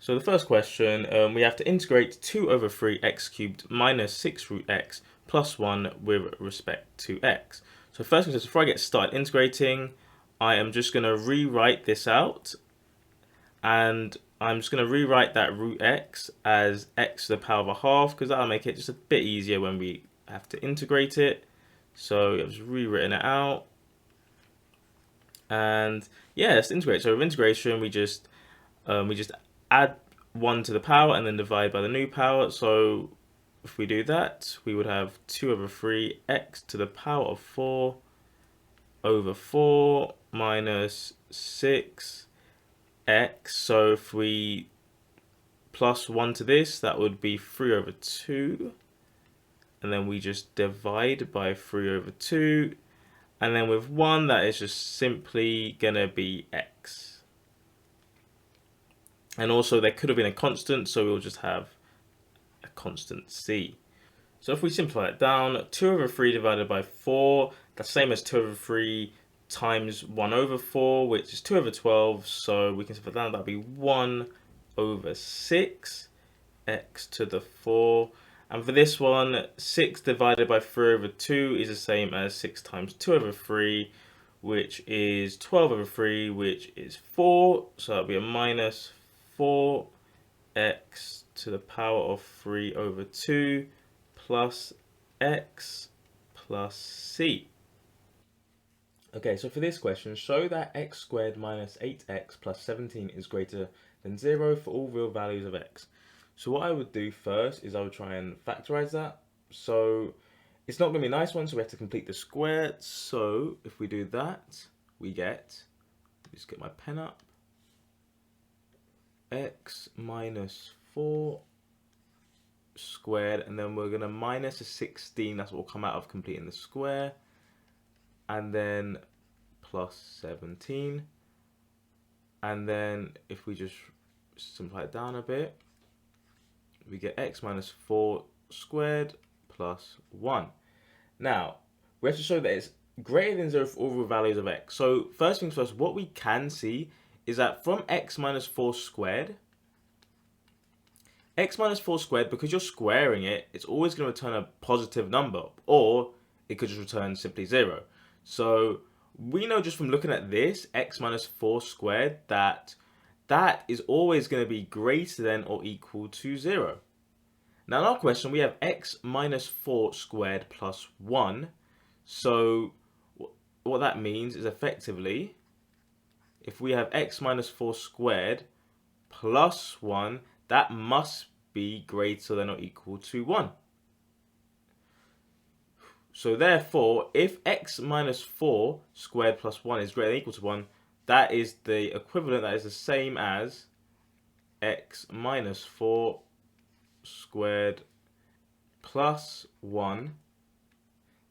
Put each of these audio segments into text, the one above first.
So the first question, we have to integrate 2 over 3 x cubed minus 6 root x plus 1 with respect to x. So first thing is, before I get started integrating, I am just going to rewrite this out, and I'm just going to rewrite that root x as x to the power of a half, because that'll make it just a bit easier when we have to integrate it. So I've just rewritten it out, and yeah, let's integrate. So with integration, we just add 1 to the power and then divide by the new power. So if we do that, we would have 2 over 3 x to the power of 4 over 4 minus 6 x. So if we plus 1 to this, that would be 3 over 2. And then we just divide by 3 over 2. And then with 1, that is just simply going to be x. And also there could have been a constant, so we'll just have a constant c. So if we simplify it down, 2 over 3 divided by 4, that's the same as 2 over 3 times 1 over 4, which is 2 over 12. So we can simplify down, that'll be 1 over 6 x to the 4. And for this one, 6 divided by 3 over 2 is the same as 6 times 2 over 3, which is 12 over 3, which is 4. So that'll be a minus 4x to the power of 3 over 2 plus x plus c. Okay, so for this question, show that x squared minus 8x plus 17 is greater than 0 for all real values of x. So what I would do first is I would try and factorize that. So it's not going to be a nice one, so we have to complete the square. So if we do that, we get, just get my pen up, x minus 4 squared, and then we're going to minus a 16, that's what will come out of completing the square, and then plus 17. And then if we just simplify it down a bit, we get x minus 4 squared plus 1. Now, we have to show that it's greater than 0 for all real values of x. So first things first, what we can see is that from x minus 4 squared, because you're squaring it, it's always going to return a positive number, or it could just return simply 0. So we know just from looking at this, x minus 4 squared, that is always going to be greater than or equal to 0. Now in our question, we have x minus 4 squared plus 1. So what that means is effectively, if we have x minus 4 squared plus 1, that must be greater than or equal to 1. So therefore, if x minus 4 squared plus 1 is greater than or equal to 1, that is the equivalent, that is the same as x minus 4 squared plus 1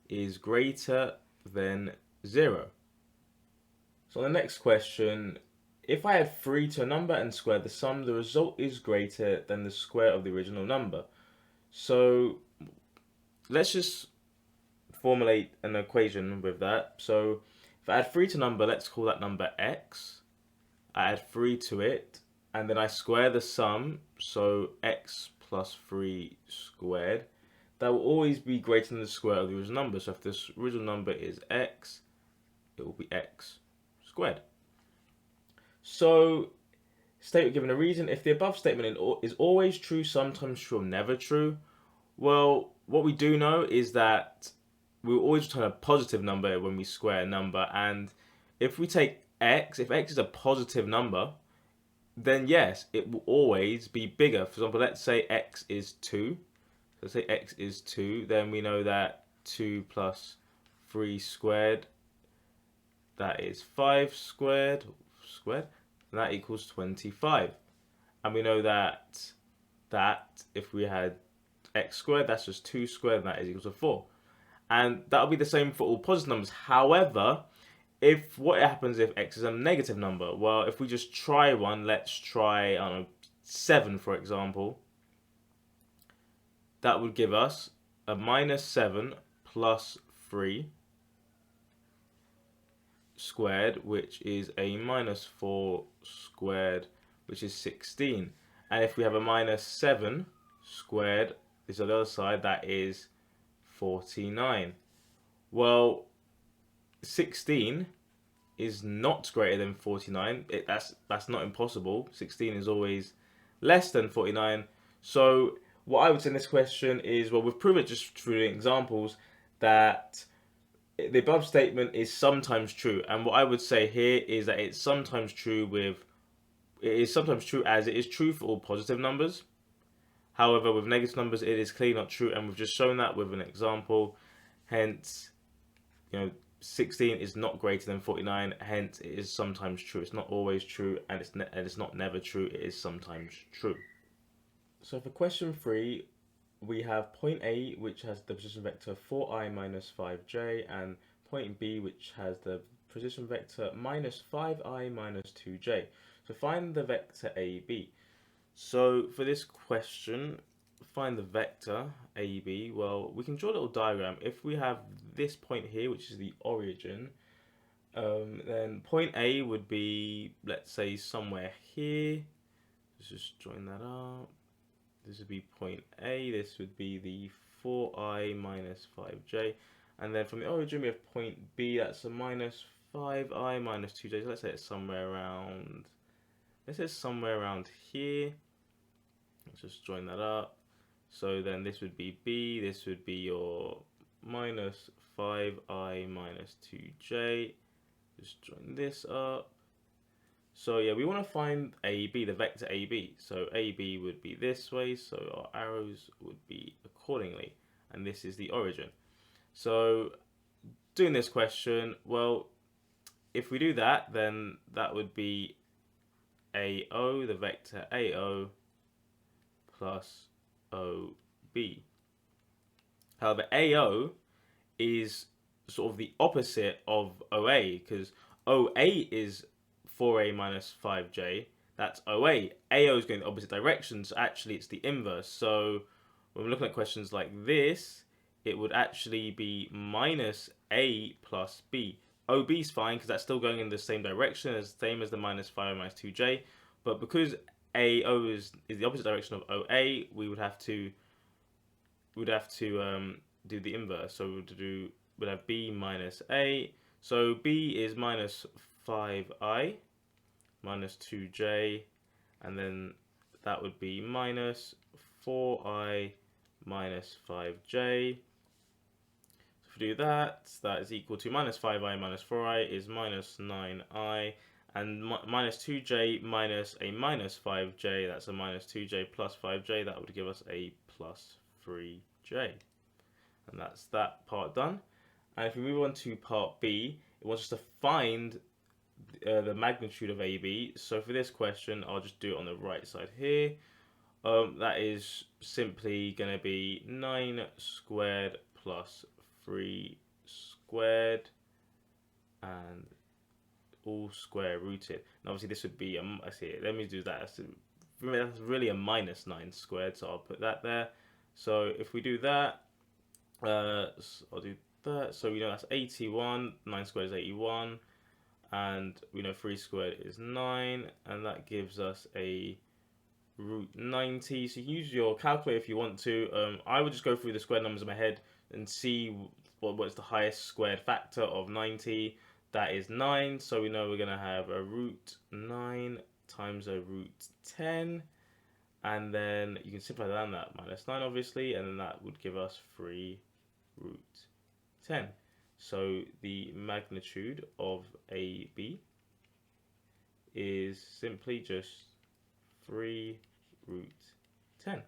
is greater than 0. So the next question, if I add 3 to a number and square the sum, the result is greater than the square of the original number. So let's just formulate an equation with that. So if I add 3 to a number, let's call that number x. I add 3 to it, and then I square the sum, so x plus 3 squared. That will always be greater than the square of the original number. So if this original number is x, it will be x squared. So statement given a reason. If the above statement is always true, sometimes true, or never true, well, what we do know is that we will always return a positive number when we square a number. And if we take x, if x is a positive number, then yes, it will always be bigger. For example, let's say x is 2. Let's say x is 2, then we know that 2 plus 3 squared, that is 5 squared, and that equals 25. And we know that if we had x squared, that's just 2 squared, and that is equal to 4. And that'll be the same for all positive numbers. However, if what happens if x is a negative number? Well, if we just try one, let's try, I don't know, 7 for example. That would give us a minus 7 plus 3 squared, which is a minus 4 squared, which is 16. And if we have a minus 7 squared, this on the other side, that is 49. Well, 16 is not greater than 49. That's not impossible. 16 is always less than 49. So what I would say in this question is, well, we've proven it just through the examples that the above statement is sometimes true. And what I would say here is that it's sometimes true as it is true for all positive numbers. However, with negative numbers, it is clearly not true, and we've just shown that with an example. Hence, 16 is not greater than 49. Hence, it is sometimes true. It's not always true, and it's not never true. It is sometimes true. So for question 3, we have point A, which has the position vector 4i minus 5j, and point B, which has the position vector minus 5i minus 2j. So find the vector AB. So for this question, find the vector AB. Well, we can draw a little diagram. If we have this point here, which is the origin, then point A would be, let's say, somewhere here. Let's just join that up. This would be point A. This would be the 4i minus 5j. And then from the origin, we have point B. That's a minus 5i minus 2j. So let's say it's somewhere around... Let's say it's somewhere around here. Let's just join that up. So then this would be B. This would be your minus 5i minus 2j. Just join this up. So yeah, we want to find AB, the vector AB. So AB would be this way, so our arrows would be accordingly. And this is the origin. So doing this question, well, if we do that, then that would be AO, the vector AO plus OB. However, AO is sort of the opposite of OA, because OA is 4a minus 5j. That's OA. AO is going the opposite direction, so actually it's the inverse. So when we're looking at questions like this, it would actually be minus A plus B. OB is fine because that's still going in the same direction, as same as the minus 5 minus 2j. But because AO is the opposite direction of OA, we would have to do the inverse. So we'd have B minus A. So B is minus 5i minus 2j, and then that would be minus 4i minus 5j. So if we do that, that is equal to minus 5i minus 4i is minus 9i, and minus 2j minus a minus 5j, that's a minus 2j plus 5j, that would give us a plus 3j. And that's that part done. And if we move on to part B, it wants us to find the magnitude of AB. So for this question, I'll just do it on the right side here. That is simply going to be 9 squared plus 3 squared, and all square rooted. And obviously this would be, I see it, let me do that. That's really a minus 9 squared, so I'll put that there. So if we do that, I'll do that. So we know that's 81, 9 squared is 81. And we know 3 squared is 9, and that gives us a root 90. So you can use your calculator if you want to. I would just go through the square numbers in my head and see what's the highest squared factor of 90. That is 9, so we know we're going to have a root 9 times a root 10. And then you can simplify down that minus 9, obviously, and then that would give us 3 root 10. So the magnitude of AB is simply just 3 root 10.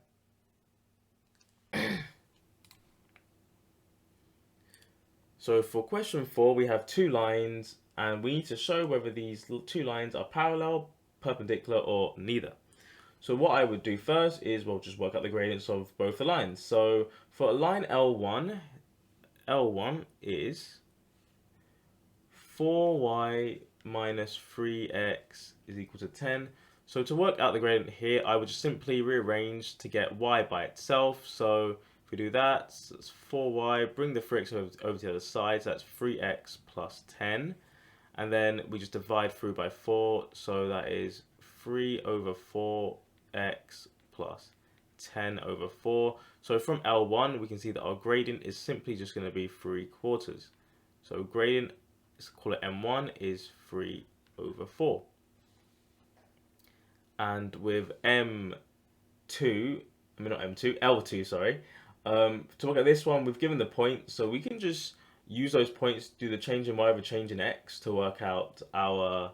So for question 4, we have 2 lines, and we need to show whether these 2 lines are parallel, perpendicular, or neither. So what I would do first is, well, just work out the gradients of both the lines. So for line L1 is 4y minus 3x is equal to 10. So to work out the gradient here, I would just simply rearrange to get y by itself. So if we do that, so it's 4y, bring the 3x over to the other side, so that's 3x plus 10. And then we just divide through by 4, so that is 3 over 4 x plus 10 over 4. So from L1, we can see that our gradient is simply just going to be 3/4. So gradient, let's call it M1, is 3 over 4. And with M2, I mean not M2, L2, sorry. To look at this one, we've given the point, so we can just use those points, do the change in y over change in x to work out our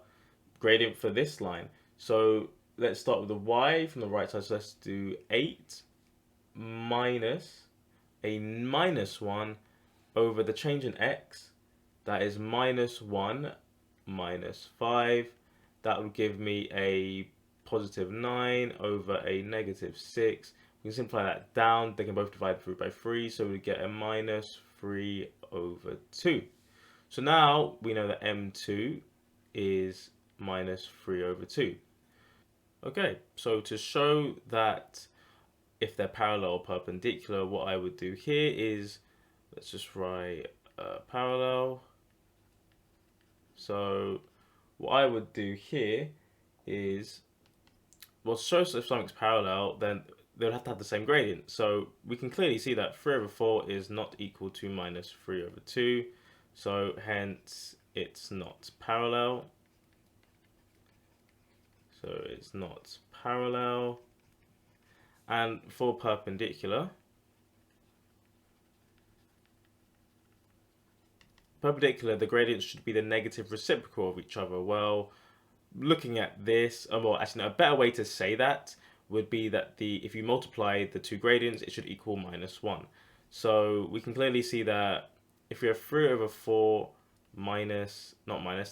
gradient for this line. So let's start with the y from the right side. So let's do 8 minus a minus 1 over the change in x. That is minus 1 minus 5. That would give me a positive 9 over a negative 6. We can simplify that down. They can both divide through by 3. So we get a minus 3 over 2. So now we know that M2 is minus 3 over 2. Okay, so to show that if they're parallel or perpendicular, what I would do here is, let's just write parallel. So what I would do here is, well, to show if something's parallel, then they would have to have the same gradient. So we can clearly see that 3 over 4 is not equal to minus 3 over 2. So hence it's not parallel. So it's not parallel. And for perpendicular, the gradients should be the negative reciprocal of each other. Well, looking at this, well, actually, no, a better way to say that would be that if you multiply the two gradients, it should equal minus 1. So we can clearly see that if we have 3 over 4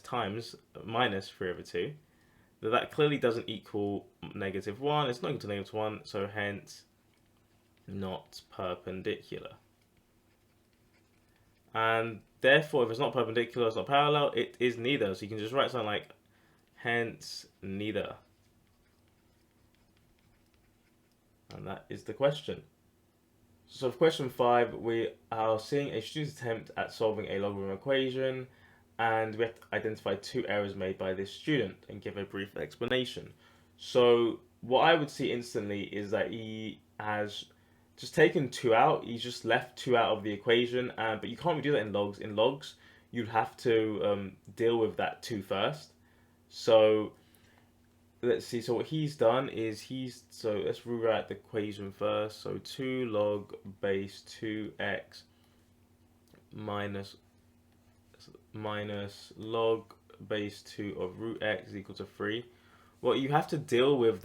times minus 3 over 2, that clearly doesn't equal negative 1. It's not equal to negative 1, so hence not perpendicular. And therefore, if it's not perpendicular, it's not parallel, it is neither. So you can just write something like hence neither. And that is the question. So for question 5, we are seeing a student's attempt at solving a logarithm equation, and we have to identify 2 errors made by this student and give a brief explanation. So what I would see instantly is that he has just taken 2 out. He's just left 2 out of the equation, but you can't really do that in logs. In logs, you'd have to deal with that 2 first. So let's see. So what he's done is so let's rewrite the equation first. So 2 log base 2x minus log base 2 of root x is equal to 3. Well, you have to deal with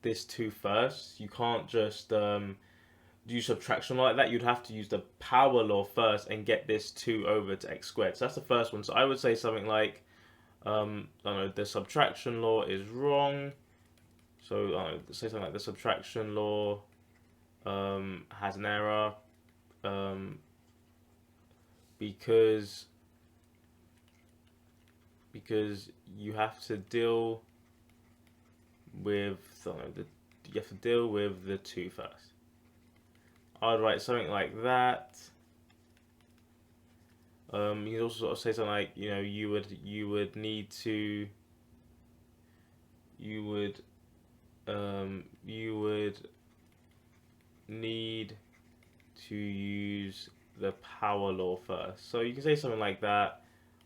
this 2 first. You can't just do subtraction like that. You'd have to use the power law first and get this 2 over to x squared. So that's the first one. So I would say something like, I don't know, the subtraction law is wrong. So say something like the subtraction law has an error because you have to deal with the 2 first. I'd write something like that. You can also sort of say something like, you would need to use the power law first. So you can say something like that.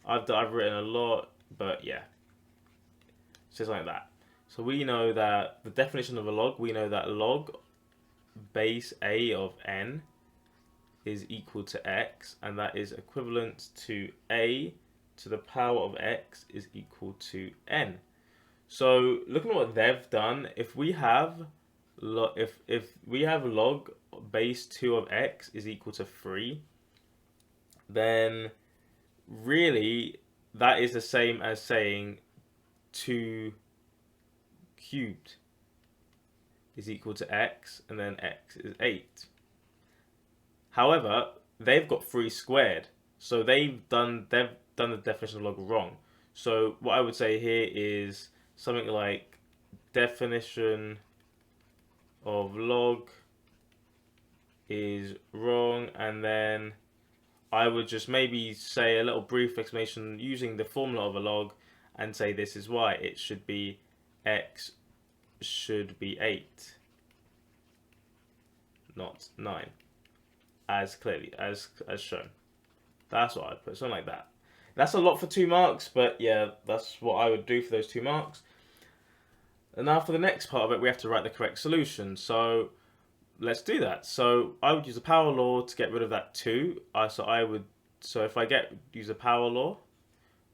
I've written a lot, but yeah, say something like that. So we know that the definition of a log, we know that log base a of n is equal to x, and that is equivalent to a to the power of x is equal to n. So looking at what they've done, if we have log base 2 of x is equal to 3, then really that is the same as saying 2 cubed is equal to x, and then x is 8. However, they've got 3 squared, so they've done the definition of log wrong. So what I would say here is something like definition of log is wrong, and then I would just maybe say a little brief explanation using the formula of a log and say this is why. It should be x should be 8, not 9, as clearly as shown. That's what I'd put, something like that. That's a lot for 2 marks, but yeah, that's what I would do for those 2 marks. And now for the next part of it, we have to write the correct solution. So let's do that. So I would use the power law to get rid of that 2. So if I use the power law,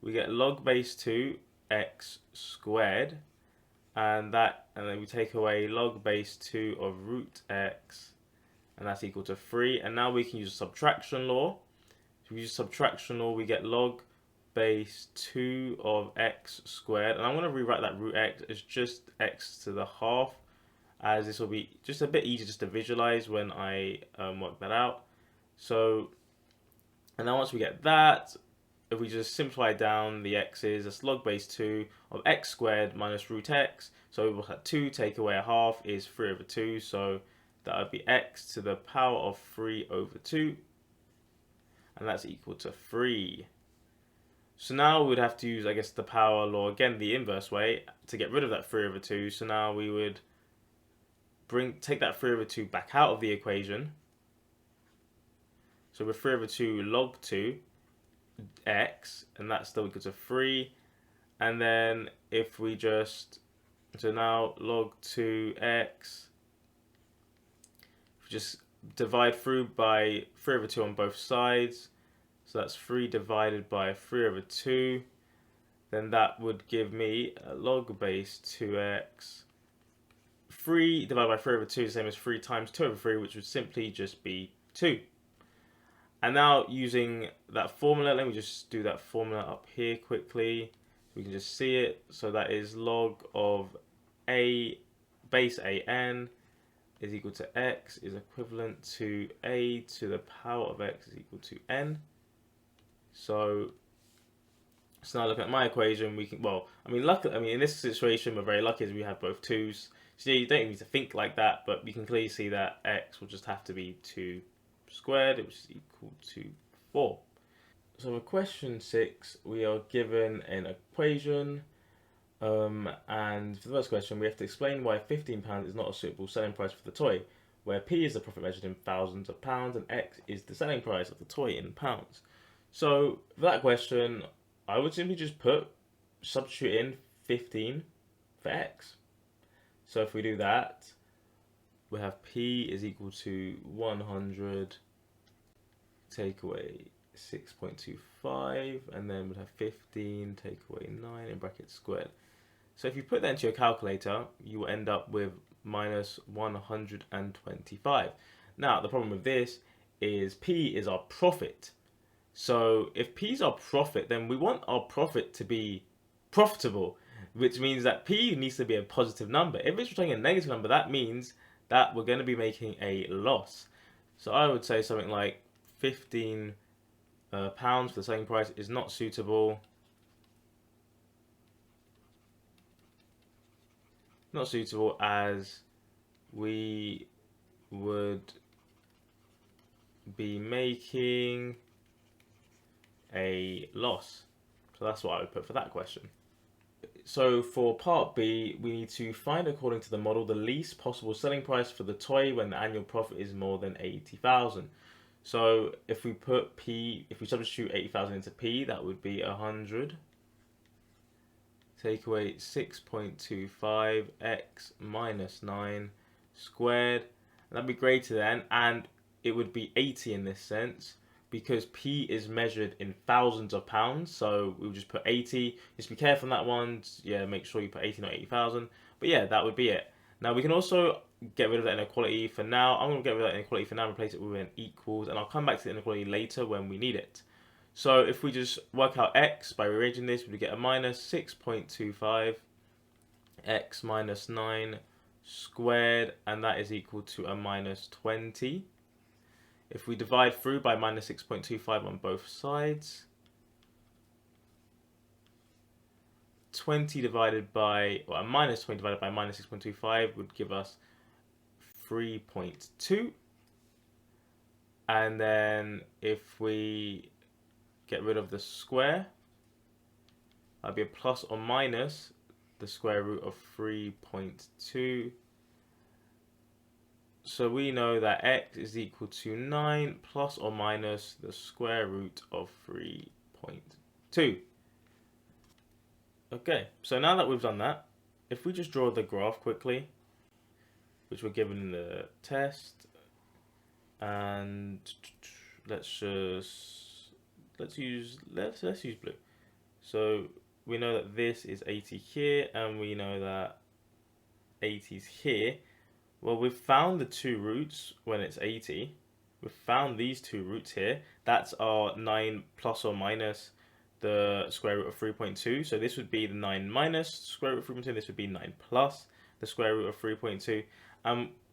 we get log base 2 x squared, and then we take away log base 2 of root x, and that's equal to 3. And now we can use the subtraction law. If we use subtraction law, we get log base 2 of x squared, and I'm going to rewrite that root x as just x to the half, as this will be just a bit easier just to visualize when I work that out. So, and then once we get that, if we just simplify down the x's, that's log base 2 of x squared minus root x. So we'll have 2 take away a half is 3 over 2, so that would be x to the power of 3 over 2, and that's equal to 3. So now we'd have to use, I guess, the power law again the inverse way to get rid of that 3 over 2. So now we would take that 3 over 2 back out of the equation. So with 3 over 2 log 2 x, and that's still equal to 3. And then if we so now log 2x, if we just divide through by 3 over 2 on both sides, so that's 3 divided by 3 over 2, then that would give me a log base 2x. 3 divided by 3 over 2 is the same as 3 times 2 over 3, which would simply just be 2. And now using that formula, let me just do that formula up here quickly. We can just see it. So that is log of a base an is equal to x is equivalent to a to the power of x is equal to n. So now looking at my equation, we can, in this situation, we're very lucky as we have both 2's. So you don't need to think like that, but we can clearly see that x will just have to be 2 squared, which is equal to 4. So for question 6, we are given an equation, and for the first question, we have to explain why £15 is not a suitable selling price for the toy, where P is the profit measured in thousands of pounds and X is the selling price of the toy in pounds. So for that question, I would simply just substitute in 15 for X. So if we do that, we have P is equal to 100, take away 6.25, and then we'd have 15, take away 9 in brackets squared. So if you put that into your calculator, you will end up with minus 125. Now, the problem with this is P is our profit. So if P is our profit, then we want our profit to be profitable, which means that P needs to be a positive number. If it's returning a negative number, that means that we're going to be making a loss. So I would say something like 15 pounds for the selling price is not suitable. Not suitable, as we would be making a loss. So that's what I would put for that question. So for part B, we need to find, according to the model, the least possible selling price for the toy when the annual profit is more than 80,000. So if we substitute 80,000 into P, that would be 100. Take away 6.25 x minus 9 squared. And that'd be greater than, and it would be 80 in this sense, because P is measured in thousands of pounds, so we'll just put 80. Just be careful on that one. Yeah, make sure you put 80, not 80,000. But yeah, that would be it. Now we can also get rid of that inequality for now. I'm going to get rid of that inequality for now and replace it with an equals, and I'll come back to the inequality later when we need it. So if we just work out x by rearranging this, we get a minus 6.25 x minus 9 squared, and that is equal to a minus 20. If we divide through by minus 6.25 on both sides, 20 divided by, well, minus 20 divided by minus 6.25 would give us 3.2. And then if we get rid of the square, that'd be a plus or minus the square root of 3.2. So we know that x is equal to 9 plus or minus the square root of 3.2. Okay, so now that we've done that, if we just draw the graph quickly, which we're given in the test, and let's use blue. So we know that this is 80 here, and we know that 80 is here. Well, we've found the two roots when it's 80. We've found these two roots here. That's our 9 plus or minus the square root of 3.2. So this would be the 9 minus square root of 3.2. This would be 9 plus the square root of 3.2.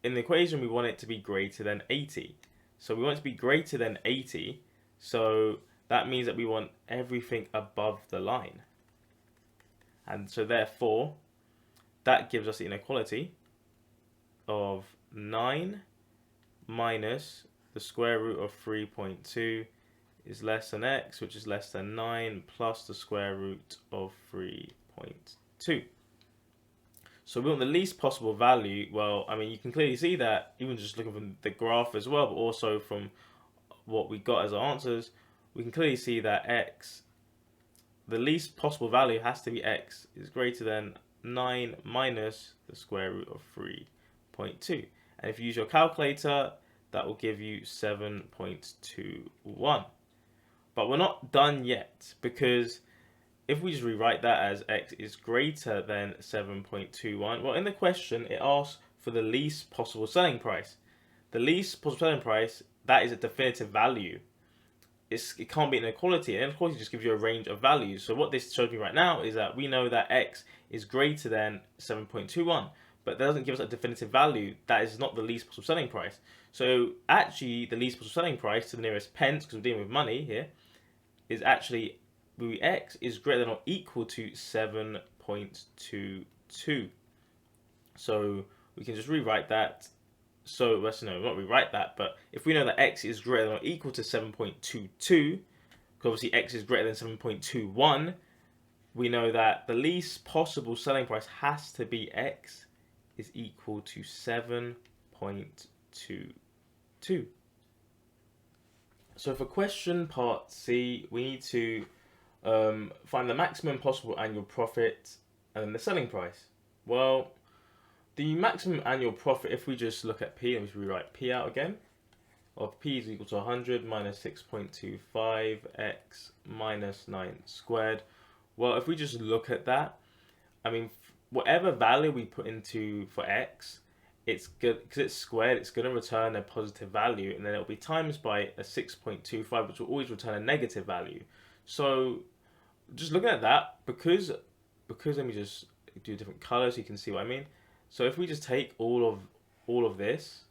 In the equation, we want it to be greater than 80. So we want it to be greater than 80. So that means that we want everything above the line. And so therefore, that gives us the inequality of 9 minus the square root of 3.2 is less than x, which is less than 9 plus the square root of 3.2. So we want the least possible value. Well, I mean, you can clearly see that even just looking from the graph as well, but also from what we got as our answers, we can clearly see that x, the least possible value has to be x is greater than 9 minus the square root of 3.2. And if you use your calculator, that will give you 7.21. But we're not done yet, because if we just rewrite that as x is greater than 7.21, well, in the question, it asks for the least possible selling price. The least possible selling price, that is a definitive value. It can't be an inequality. An inequality just gives you a range of values. So what this shows me right now is that we know that x is greater than 7.21, but that doesn't give us a definitive value. That is not the least possible selling price. So actually, the least possible selling price to the nearest pence, because we're dealing with money here, is actually x is greater than or equal to 7.22. So we can just rewrite that. So let's not rewrite that, but if we know that x is greater than or equal to 7.22, because obviously x is greater than 7.21, we know that the least possible selling price has to be x is equal to 7.22. So for question part C, we need to find the maximum possible annual profit and then the selling price. Well, the maximum annual profit, if we just look at P and we rewrite P out again, of P is equal to 100 minus 6.25 x minus 9 squared. Well, if we just look at that, I mean, whatever value we put into for x, it's good because it's squared, it's going to return a positive value, and then it'll be times by a 6.25, which will always return a negative value. So just looking at that, because let me just do a different color so you can see what I mean. So if we just take all of this,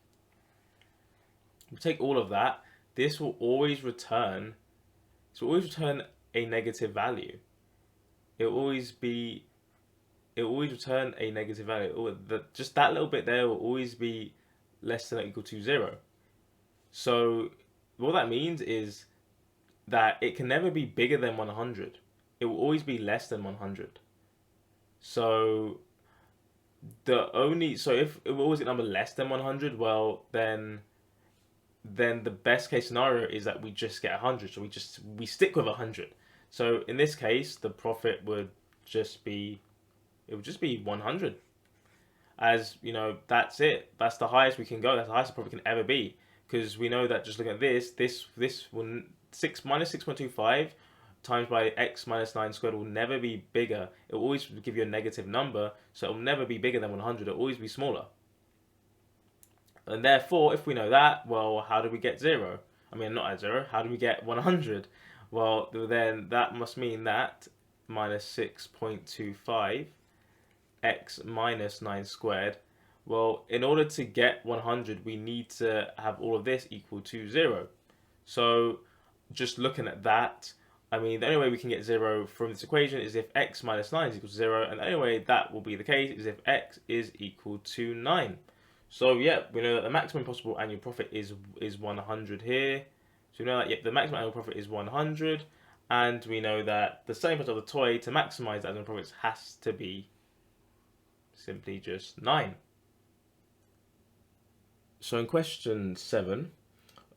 we take all of that, this will always return a negative value. It will always return a negative value. Just that little bit there will always be less than or equal to 0. So what that means is that it can never be bigger than 100. It will always be less than 100. So if it will always get a number less than 100, well then the best case scenario is that we just get 100. So we stick with 100. So in this case, the profit would just be 100. As you know, that's it. That's the highest we can go. That's the highest the profit can ever be. Because we know that just looking at this will minus 6.25 times by x minus 9 squared will never be bigger. It will always give you a negative number, so it will never be bigger than 100. It will always be smaller. And therefore, if we know that, well, how do we get 0? I mean, not at 0. How do we get 100? Well, then that must mean that minus 6.25 x minus 9 squared. Well, in order to get 100, we need to have all of this equal to 0. So just looking at that, I mean, the only way we can get 0 from this equation is if x minus 9 is equal to 0, and the only way that will be the case is if x is equal to 9. So yeah, we know that the maximum possible annual profit is 100 here. So we know that the maximum annual profit is 100, and we know that the selling price of the toy to maximize that annual profits has to be simply just 9. So in question 7,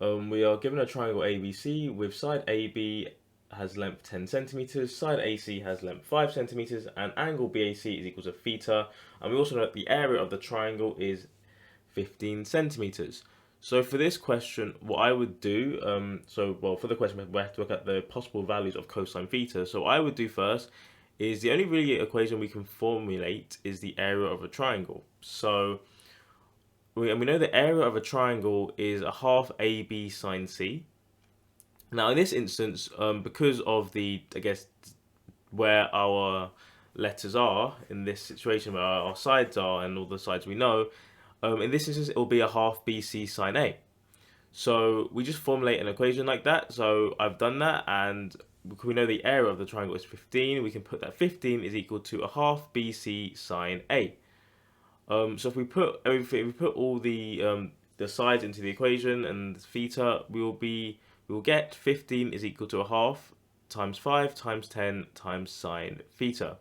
we are given a triangle ABC with side AB has length 10 centimeters, side AC has length 5 centimeters, and angle BAC is equal to theta. And we also know that the area of the triangle is 15 centimeters. So for this question, what I would do, for the question, we have to look at the possible values of cosine theta. So what I would do first is the only really equation we can formulate is the area of a triangle. So we know the area of a triangle is a half AB sine C. Now in this instance, because of where our letters are in this situation, where our sides are and all the sides we know, in this instance it will be a half BC sine A. So we just formulate an equation like that. So I've done that, and we know the area of the triangle is 15. We can put that 15 is equal to a half BC sine A. So if we put everything, if we put all the sides into the equation and theta, we will get 15 is equal to a half times 5 times 10 times sine theta.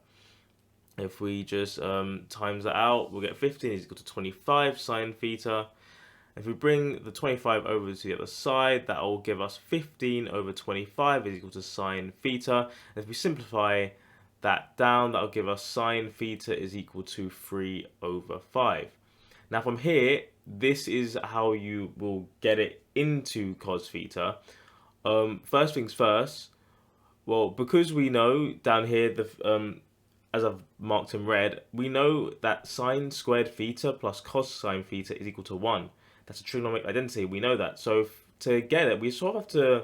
If we just times that out, we'll get 15 is equal to 25 sine theta. If we bring the 25 over to the other side, that will give us 15 over 25 is equal to sine theta. And if we simplify that down, that will give us sine theta is equal to 3 over 5. Now from here, this is how you will get it into cos theta. First things first, well, because we know down here, as I've marked in red, we know that sine squared theta plus cos sine theta is equal to 1. That's a trigonometric identity, we know that. So to get it, we sort of have to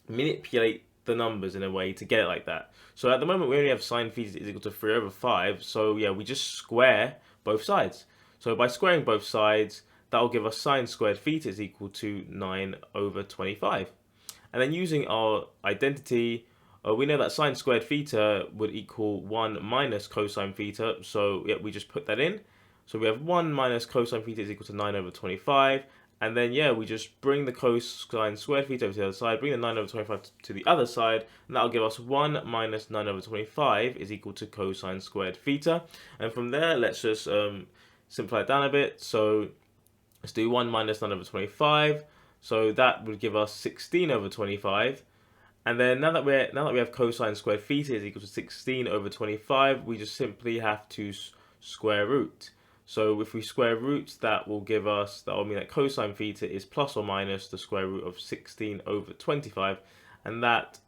manipulate the numbers in a way to get it like that. So at the moment, we only have sine theta is equal to 3 over 5. So yeah, we just square both sides. So by squaring both sides, that will give us sine squared theta is equal to 9 over 25. And then using our identity, we know that sine squared theta would equal 1 minus cosine theta. So yeah, we just put that in. So we have 1 minus cosine theta is equal to 9 over 25. And then, yeah, we just bring the cosine squared theta over to the other side, bring the 9 over 25 to the other side, and that'll give us 1 minus 9 over 25 is equal to cosine squared theta. And from there, let's just simplify it down a bit. So let's do 1 minus 9 over 25. So that would give us 16 over 25. And then now that we have cosine squared theta is equal to 16 over 25, we just simply have to square root. So if we square root, that will mean that cosine theta is plus or minus the square root of 16 over 25, and that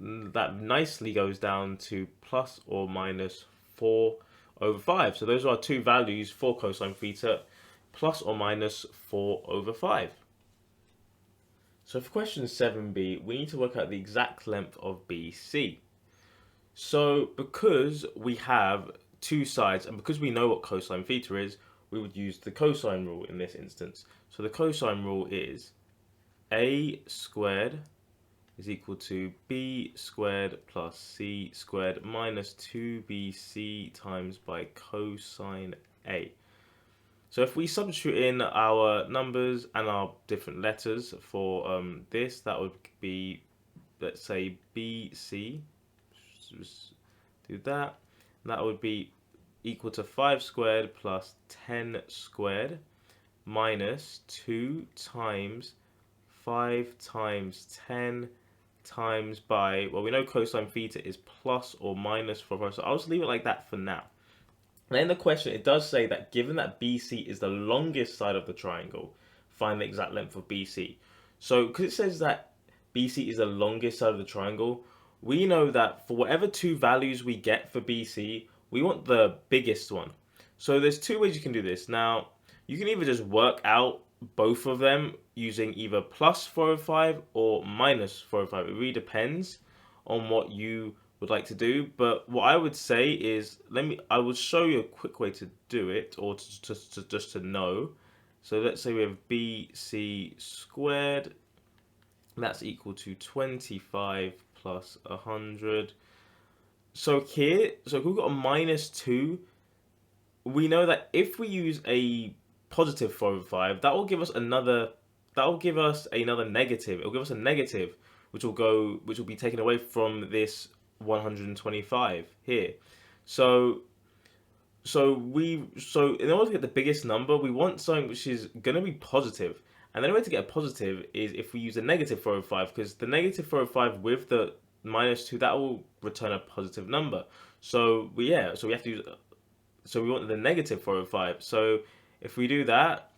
nicely goes down to plus or minus 4 over 5. So those are our two values for cosine theta, plus or minus 4 over 5. So for question 7b, we need to work out the exact length of BC. So because we have two sides, and because we know what cosine theta is, we would use the cosine rule in this instance. So the cosine rule is a squared is equal to b squared plus c squared minus 2bc times by cosine a. So if we substitute in our numbers and our different letters for this, that would be, let's say, bc. Just do that. That would be equal to 5 squared plus 10 squared minus 2 times 5 times 10 times by, well, we know cosine theta is plus or minus 4, so I'll just leave it like that for now. And in the question, it does say that given that BC is the longest side of the triangle, find the exact length of BC. So because it says that BC is the longest side of the triangle, we know that for whatever two values we get for BC, we want the biggest one. So there's two ways you can do this. Now, you can either just work out both of them using either plus 405 or minus 405. It really depends on what you would like to do. But what I would say is, I will show you a quick way to do it, or just to know. So let's say we have BC squared. That's equal to 25 plus 100. So here, so if we've got a minus 2, we know that if we use a positive 4 over 5, that will give us another negative. It will give us a negative, which will be taken away from this 125 here. So So in order to get the biggest number, we want something which is going to be positive. And the only way to get a positive is if we use a negative 405, because the negative 405 with the -2, that will return a positive number. So we have to use, so we want the negative 405. So if we do that,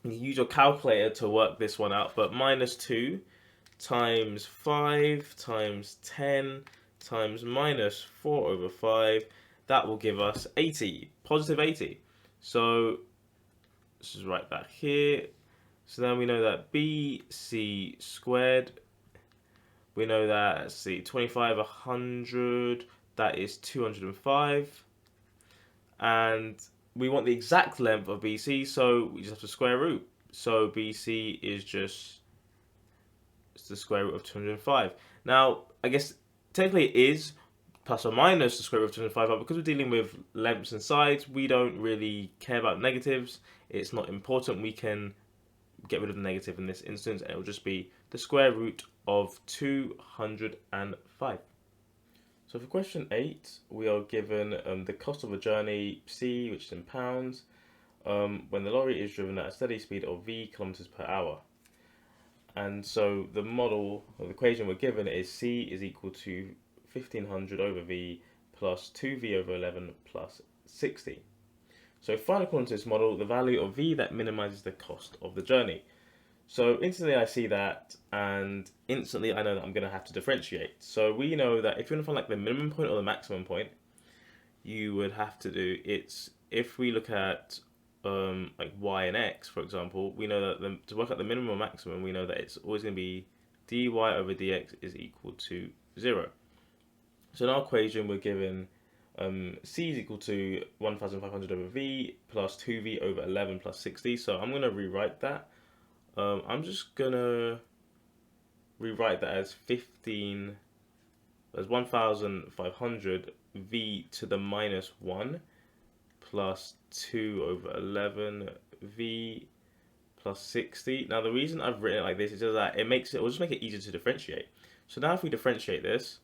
you use your calculator to work this one out, but -2 times 5 times 10 times -4/5, that will give us 80, positive 80. So let's just write that here. So then we know that BC squared, we know that, let's see, 25, 100, that is 205. And we want the exact length of BC, so we just have to square root. So BC is just the square root of 205. Now, I guess technically it is plus or minus the square root of 205, but because we're dealing with lengths and sides, we don't really care about negatives. It's not important. We can get rid of the negative in this instance, and it will just be the square root of 205. So for question 8, we are given the cost of a journey, C, which is in pounds, when the lorry is driven at a steady speed of v kilometers per hour. And so the model, or the equation we're given is C is equal to 1500 over v plus 2v over 11 plus 60. So finally, according to this model, the value of v that minimizes the cost of the journey. So instantly I see that, and instantly I know that I'm going to have to differentiate. So we know that if you want to find like the minimum point or the maximum point, you would have to do, if we look at like y and x, for example, we know that to work out the minimum or maximum, we know that it's always going to be dy over dx is equal to 0. So in our equation, we're given c is equal to 1500 over v plus 2v over 11 plus 60. So I'm going to rewrite that. I'm just going to rewrite that as 1500 v to the -1 plus 2 over 11 v plus 60. Now the reason I've written it like this is just that it'll just make it easier to differentiate. So now if we differentiate this,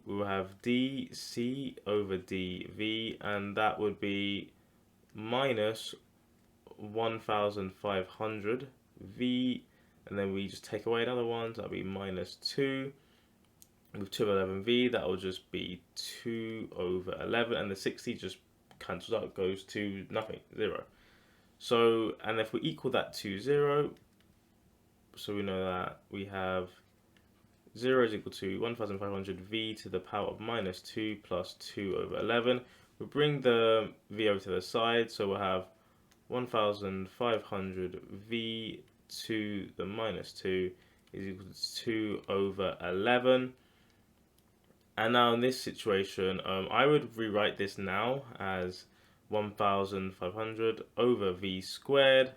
we will have dc over dv, and that would be minus 1500 v, and then we just take away another one, so that'll be minus 2 with 2 over 11v, that will just be 2 over 11, and the 60 just cancels out, goes to nothing, 0. So, and if we equal that to 0, so we know that we have 0 is equal to 1500 v to the power of minus 2 plus 2 over 11. We bring the v over to the side, so we'll have 1500 v to the minus 2 is equal to 2 over 11. And now in this situation, I would rewrite this now as 1500 over v squared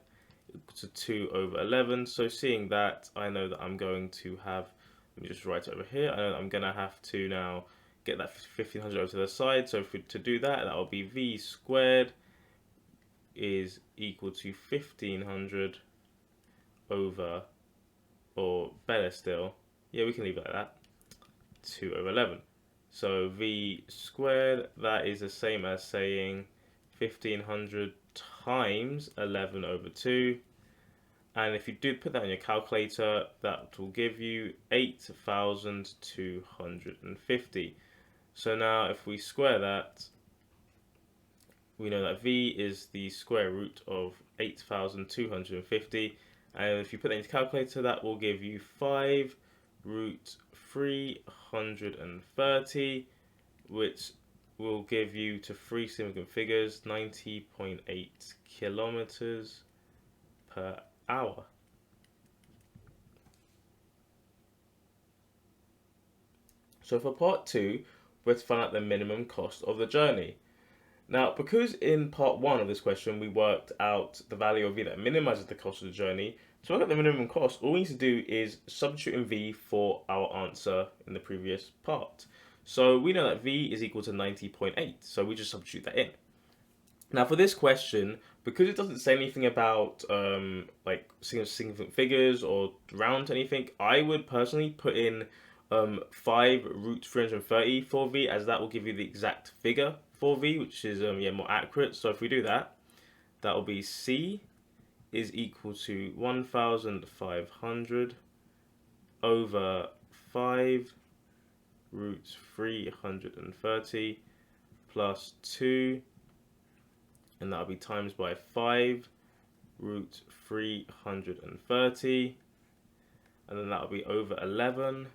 equal to 2 over 11. So seeing that, I know that I'm going to have, let me just write it over here, I know that I'm going to have to now get that 1500 over to the side. So to do that, that will be v squared is equal to 1500 over, or better still, yeah, we can leave it like that, 2 over 11. So v squared, that is the same as saying 1500 times 11 over 2. And if you do put that on your calculator, that will give you 8,250. So now if we square that, we know that v is the square root of 8,250. And if you put that into calculator, that will give you 5 root 330, which will give you, to three significant figures, 90.8 kilometers per hour. So for part 2, we're to find out the minimum cost of the journey. Now, because in part 1 of this question we worked out the value of v that minimizes the cost of the journey, to work out the minimum cost, all we need to do is substitute in v for our answer in the previous part. So we know that v is equal to 90.8, so we just substitute that in. Now for this question, because it doesn't say anything about like significant figures or round to anything, I would personally put in 5 root 330 for v, as that will give you the exact figure 4v, which is more accurate. So if we do that, that will be C is equal to 1,500 over 5 root 330 plus 2, and that'll be times by 5 root 330, and then that'll be over 11, and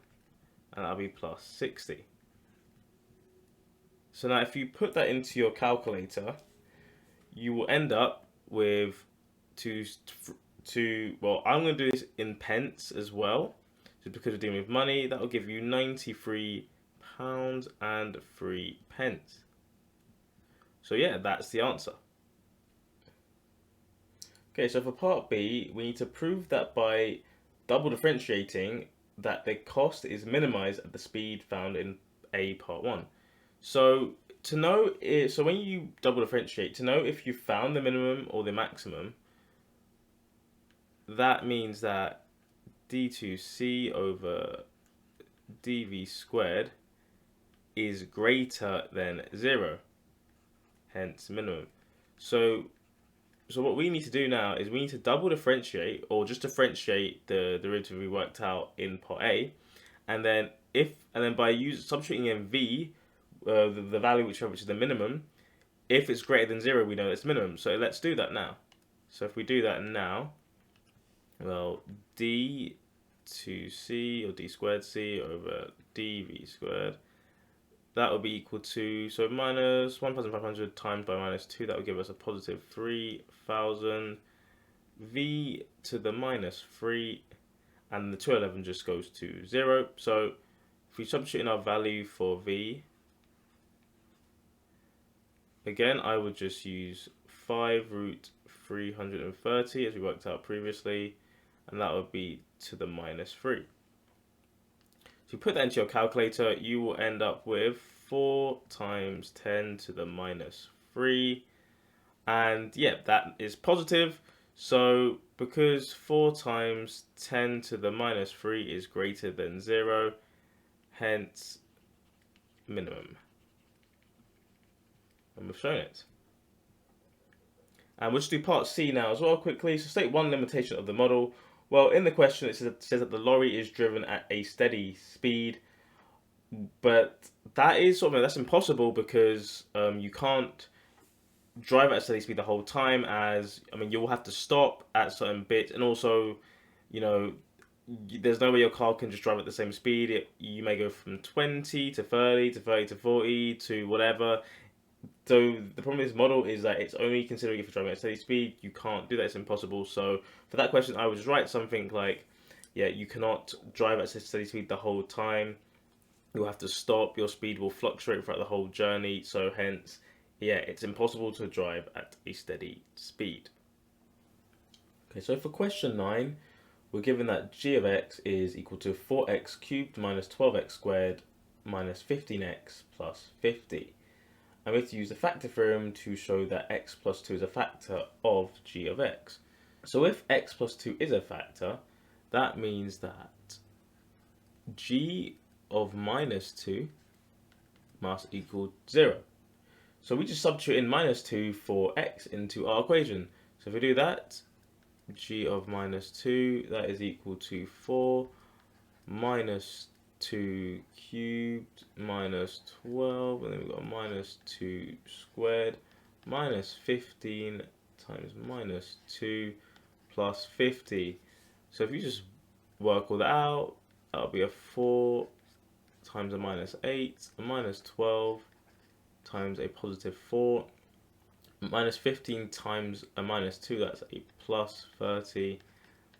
that'll be plus 60. So now if you put that into your calculator, you will end up with well, I'm going to do this in pence as well, just because we're dealing with money. That will give you £93 and 3 pence. So yeah, that's the answer. Okay, so for part B, we need to prove that by double differentiating that the cost is minimized at the speed found in A part 1. So to know, so when you double differentiate, to know if you found the minimum or the maximum, that means that d2c over dv squared is greater than 0, hence minimum. So what we need to do now is we need to double differentiate, or just differentiate the derivative we worked out in part A, and then by substituting in v, the value which is the minimum, if it's greater than 0, we know it's minimum. So let's do that now. So if we do that now, well, d2c or d squared c over dv squared, that will be equal to, so minus 1,500 times by minus 2, that will give us a positive 3,000, v to the minus 3, and the 211 just goes to 0. So if we substitute in our value for v, again, I would just use 5 root 330 as we worked out previously, and that would be to the minus 3. If you put that into your calculator, you will end up with 4 times 10 to the minus 3. And yeah, that is positive. So because 4 times 10 to the minus 3 is greater than 0, hence minimum. And we've shown it. And we'll just do part C now as well quickly. So state one limitation of the model. Well, in the question it says that the lorry is driven at a steady speed, but that's impossible, because you can't drive at a steady speed the whole time. You'll have to stop at certain bits, and also, there's no way your car can just drive at the same speed. You may go from 20 to 30 to 30 to 40 to whatever. So the problem with this model is that it's only considering if you're driving at steady speed. You can't do that, it's impossible. So for that question, I would just write something like, yeah, you cannot drive at steady speed the whole time. You'll have to stop, your speed will fluctuate throughout the whole journey, so hence, yeah, it's impossible to drive at a steady speed. Okay, so for question 9, we're given that g of x is equal to 4x cubed minus 12x squared minus 15x plus 50. And we have to use the factor theorem to show that x plus 2 is a factor of g of x. So if x plus 2 is a factor, that means that g of minus 2 must equal 0. So we just substitute in minus 2 for x into our equation. So if we do that, g of minus 2, that is equal to 4 minus 2 cubed minus 12, and then we've got minus 2 squared minus 15 times minus 2 plus 50. So if you just work all that out, that'll be a 4 times a minus 8, a minus 12 times a positive 4, minus 15 times a minus 2, that's a plus 30,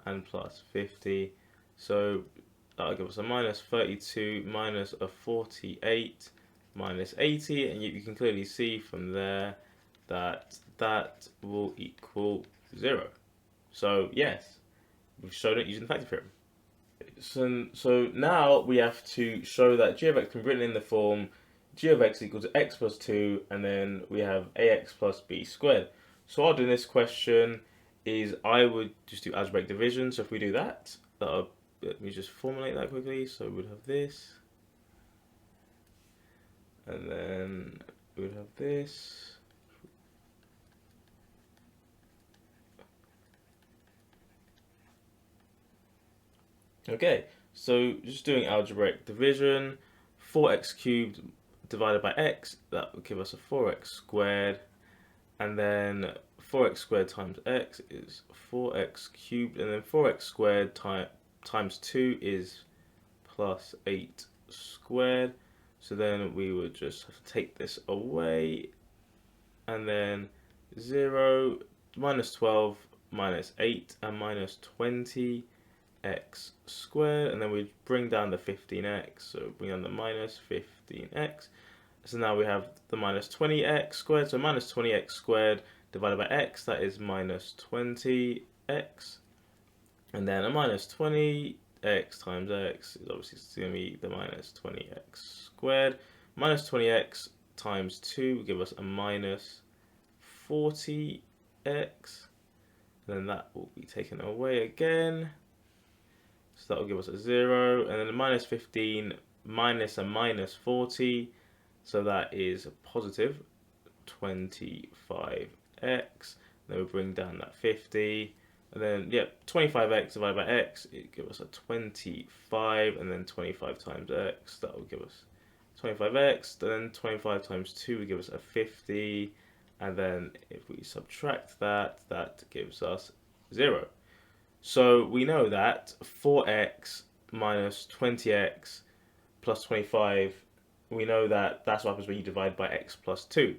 and plus 50. So that'll give us a minus 32 minus a 48 minus 80, and you can clearly see from there that that will equal 0. So yes, we've shown it using the factor theorem. So now we have to show that g of x can be written in the form g of x equals to x plus 2, and then we have ax plus b squared. So what I'll do in this question is I would just do algebraic division. So if we do that, let me just formulate that quickly. So we would have this, and then we would have this. Okay, so just doing algebraic division, 4x cubed divided by x, that would give us a 4x squared, and then 4x squared times x is 4x cubed, and then 4x squared times 2 is plus 8 squared. So then we would just have to take this away, and then 0 minus 12 minus 8 and minus 20 x squared, and then we bring down the 15x, so bring down the minus 15x. So now we have the minus 20x squared, so minus 20x squared divided by x, that is minus 20x, and then a minus 20x times x is obviously going to be the minus 20x squared. Minus 20x times 2 will give us a minus 40x, and then that will be taken away again. So that will give us a 0, and then a minus 15 minus a minus 40, so that is a positive 25x. Then we bring down that 50, and then 25x divided by x, it gives us a 25, and then 25 times x, that will give us 25x, then 25 times 2 will give us a 50, and then if we subtract that, that gives us 0. So we know that 4x minus 20x plus 25, we know that that's what happens when you divide by x plus 2.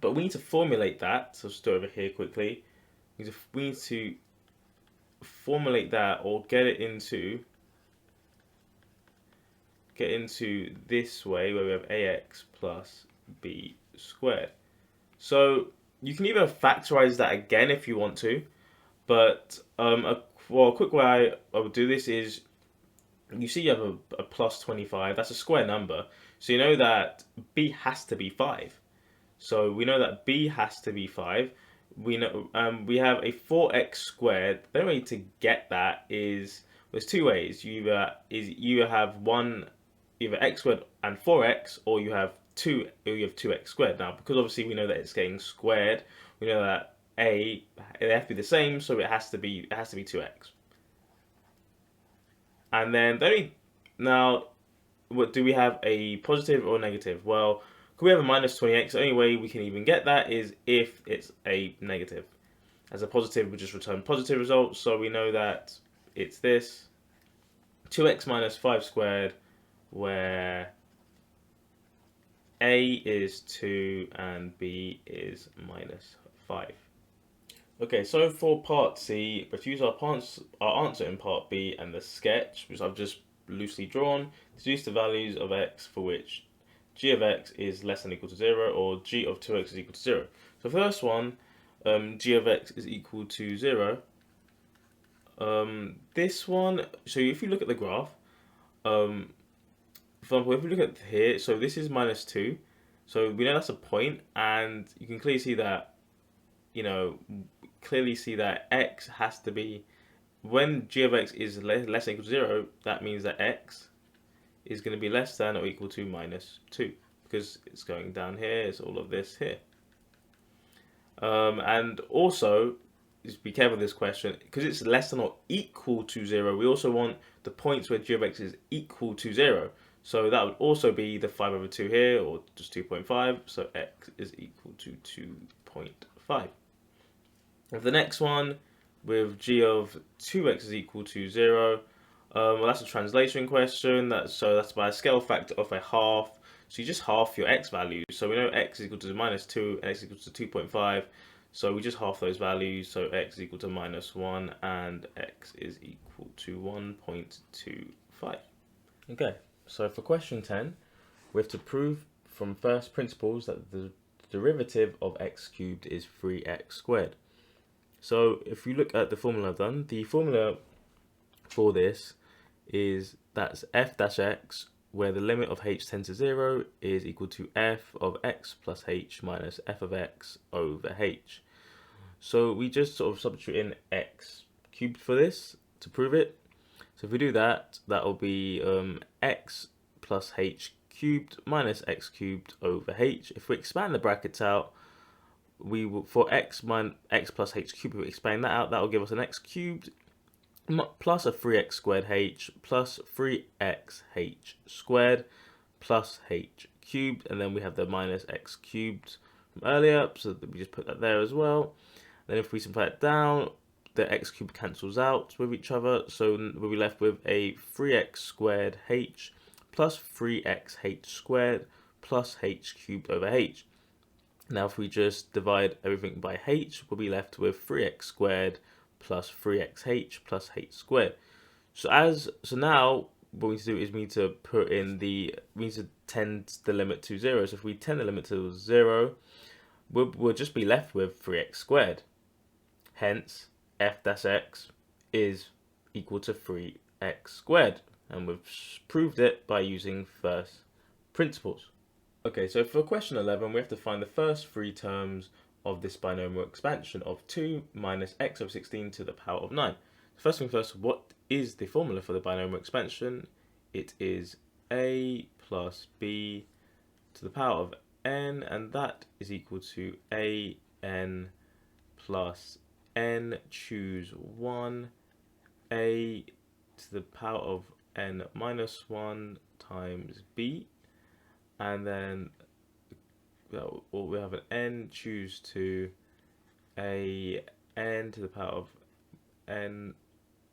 But we need to formulate that, so I'll just do it over here quickly. We need to formulate that, or get into this way where we have ax plus b squared. So you can either factorize that again if you want to, but a quick way I would do this is, you see you have a plus 25, that's a square number, so you know that b has to be 5. So we know that b has to be 5. We know we have a 4x squared. The only way to get that is, there's two ways. You either have either x squared and 4x, or you have 2x squared. Now, because obviously we know that it's getting squared, we know that they have to be the same, so it has to be 2x. And then now, what do we have, a positive or negative? Well, could we have a minus 20x? The only way we can even get that is if it's a negative. As a positive, we just return positive results, so we know that it's this 2x minus 5 squared, where a is 2 and b is minus 5. Okay, so for part C, let's use our answer in part B and the sketch, which I've just loosely drawn, to deduce the values of x for which g of x is less than or equal to 0, or g of 2x is equal to 0. So first one, g of x is equal to 0. This one, so if you look at the graph, for example, if we look at here, so this is minus 2, so we know that's a point, and you can clearly see that, x has to be, when g of x is less than or equal to 0, that means that x is going to be less than or equal to minus 2, because it's going down here, it's all of this here. And also, just be careful with this question, because it's less than or equal to 0, we also want the points where g of x is equal to 0. So that would also be the 5 over 2 here, or just 2.5, so x is equal to 2.5. The next one, with g of 2x is equal to 0, well, that's a translation question, so that's by a scale factor of a half, so you just half your x values. So we know x is equal to minus 2 and x is equal to 2.5, so we just half those values, so x is equal to minus 1 and x is equal to 1.25. Okay, so for question 10, we have to prove from first principles that the derivative of x cubed is 3x squared. So if you look at the formula I've done, the formula for this is that's f dash x, where the limit of h tends to 0 is equal to f of x plus h minus f of x over h. So we just sort of substitute in x cubed for this to prove it. So if we do that, that will be x plus h cubed minus x cubed over h. If we expand the brackets out, we will, for x plus h cubed, we expand that out, that will give us an x cubed plus a 3x squared h plus 3x h squared plus h cubed, and then we have the minus x cubed from earlier, so we just put that there as well. Then if we simplify it down, the x cubed cancels out with each other, so we'll be left with a 3x squared h plus 3x h squared plus h cubed over h. Now if we just divide everything by h, we'll be left with 3x squared plus 3xh plus h squared. So now what we need to do is we need to tend the limit to 0. So if we tend the limit to 0, we'll just be left with 3x squared. Hence, f dash x is equal to 3x squared. And we've proved it by using first principles. Okay, so for question 11, we have to find the first three terms of this binomial expansion of 2 minus x over 16 to the power of 9. First thing first, what is the formula for the binomial expansion? It is a plus b to the power of n, and that is equal to a n plus n, choose 1, a to the power of n minus 1 times b, and then we have an n, choose 2, a n to the power of n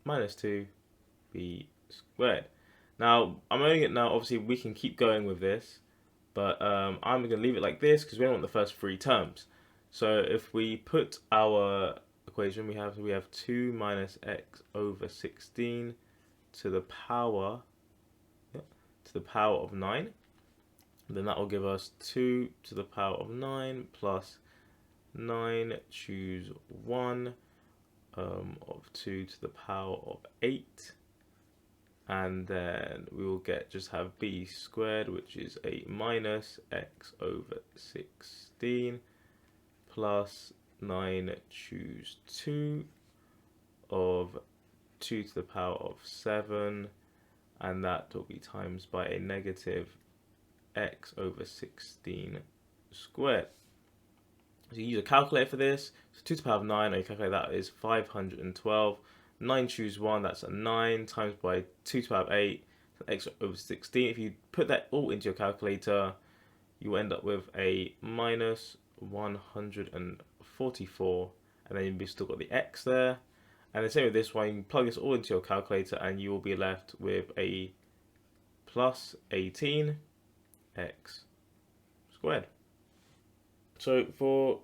minus 2 b squared. Now I'm owning it now. Obviously we can keep going with this, but I'm going to leave it like this because we don't want the first three terms. So if we put our equation, we have 2 minus x over 16 to the power of 9. Then that will give us 2 to the power of 9 plus 9, choose 1, of 2 to the power of 8. And then we will just have b squared, which is a minus x over 16 plus 9, choose 2, of 2 to the power of 7, and that will be times by a negative x over 16 squared. So you use a calculator for this. So 2 to the power of 9, you calculate that is 512. 9, choose 1, that's a 9, times by 2 to the power of 8, x over 16. If you put that all into your calculator, you will end up with a minus 144, and then you've still got the x there. And the same with this one, you can plug this all into your calculator and you will be left with a plus 18 x squared. So for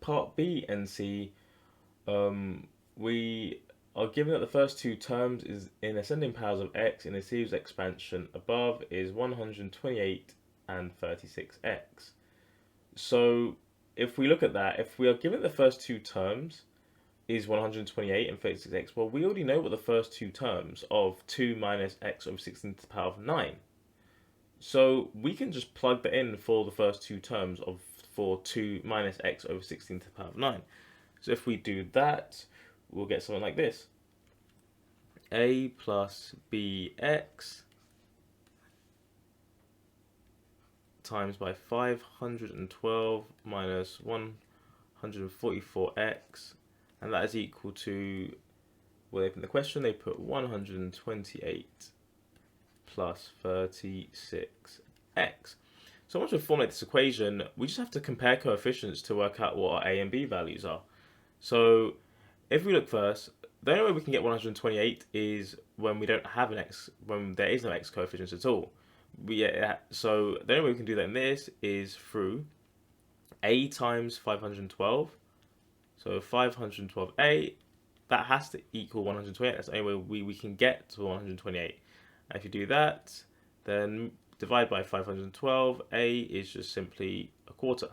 part B and C, we are given that the first two terms is in ascending powers of x in a series expansion above is 128 and 36x. So if we look at that, if we are given the first two terms is 128 and 36x, well, we already know what the first two terms of 2 minus x over 16 to the power of 9. So we can just plug that in for the first two terms for 2 minus x over 16 to the power of 9. So if we do that, we'll get something like this. A plus bx times by 512 minus 144x, and that is equal to, well, they put in the question, they put 128 plus 36x. So once we formulate this equation, we just have to compare coefficients to work out what our a and b values are. So if we look first, the only way we can get 128 is when we don't have an x, when there is no x coefficients at all. So the only way we can do that in this is through a times 512. So 512a, that has to equal 128. That's the only way we can get to 128. And if you do that, then divide by 512, a is just simply a quarter.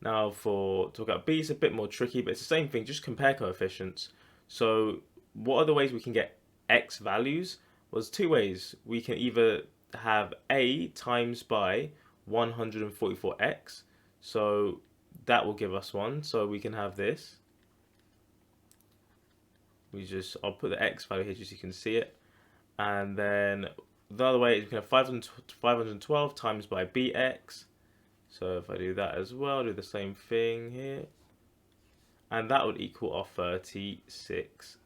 Now for talk about b, it's a bit more tricky, but it's the same thing, just compare coefficients. So what are the ways we can get x values? Well, there's two ways. We can either have a times by 144x, so that will give us 1. So we can have this. I'll put the x value here just so you can see it. And then the other way is we can have 512 times by bx. So if I do that as well, do the same thing here. And that would equal our 36x.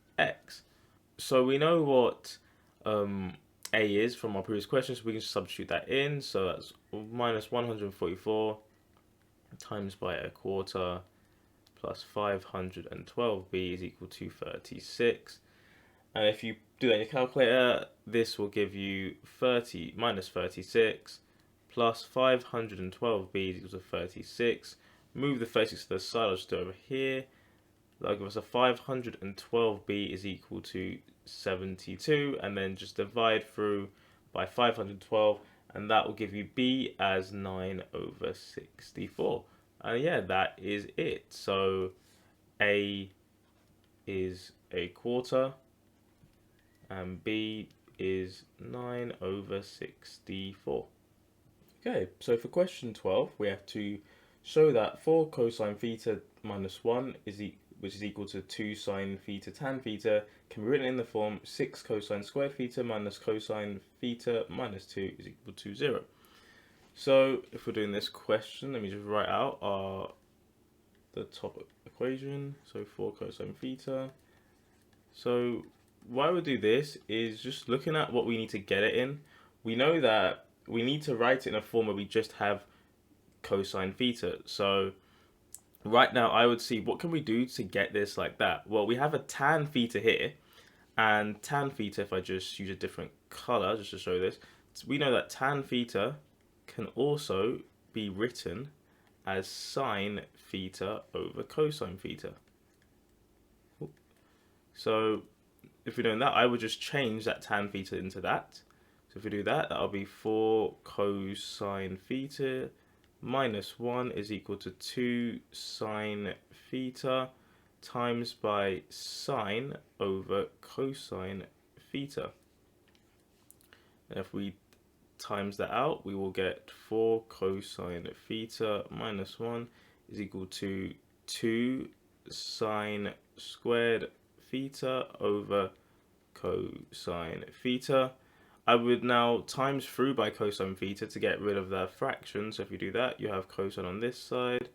So we know what a is from our previous question, so we can substitute that in. So that's minus 144 times by a quarter plus 512b is equal to 36. And if you do that in your calculator, this will give you 30 minus 36 plus 512b is equal to 36. Move the 36 to the side, I'll just do it over here. That'll give us a 512b is equal to 72, and then just divide through by 512, and that will give you b as 9/64. And yeah, that is it. So a is a quarter, and b is 9/64. Okay, so for question 12, we have to show that 4 cosine theta minus 1 which is equal to 2 sine theta tan theta can be written in the form 6 cosine squared theta minus cosine theta minus 2 is equal to 0. So if we're doing this question, let me just write out the top equation. So 4 cosine theta. So why we do this is just looking at what we need to get it in. We know that we need to write it in a form where we just have cosine theta. So right now I would see what can we do to get this like that. Well, we have a tan theta here, and tan theta, if I just use a different color just to show this, we know that tan theta can also be written as sine theta over cosine theta. So if we're doing that, I would just change that tan theta into that. So if we do that, that'll be 4 cosine theta minus 1 is equal to 2 sine theta times by sine over cosine theta. And if we times that out, we will get 4 cosine theta minus 1 is equal to 2 sine squared theta over cosine theta. I would now times through by cosine theta to get rid of the fraction. So if you do that, you have cosine on this side.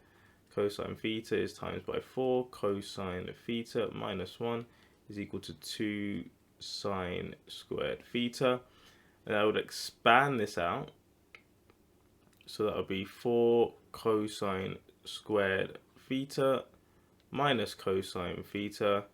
Cosine theta is times by 4 cosine theta minus 1 is equal to 2 sine squared theta. And I would expand this out. So that would be 4 cosine squared theta minus cosine theta.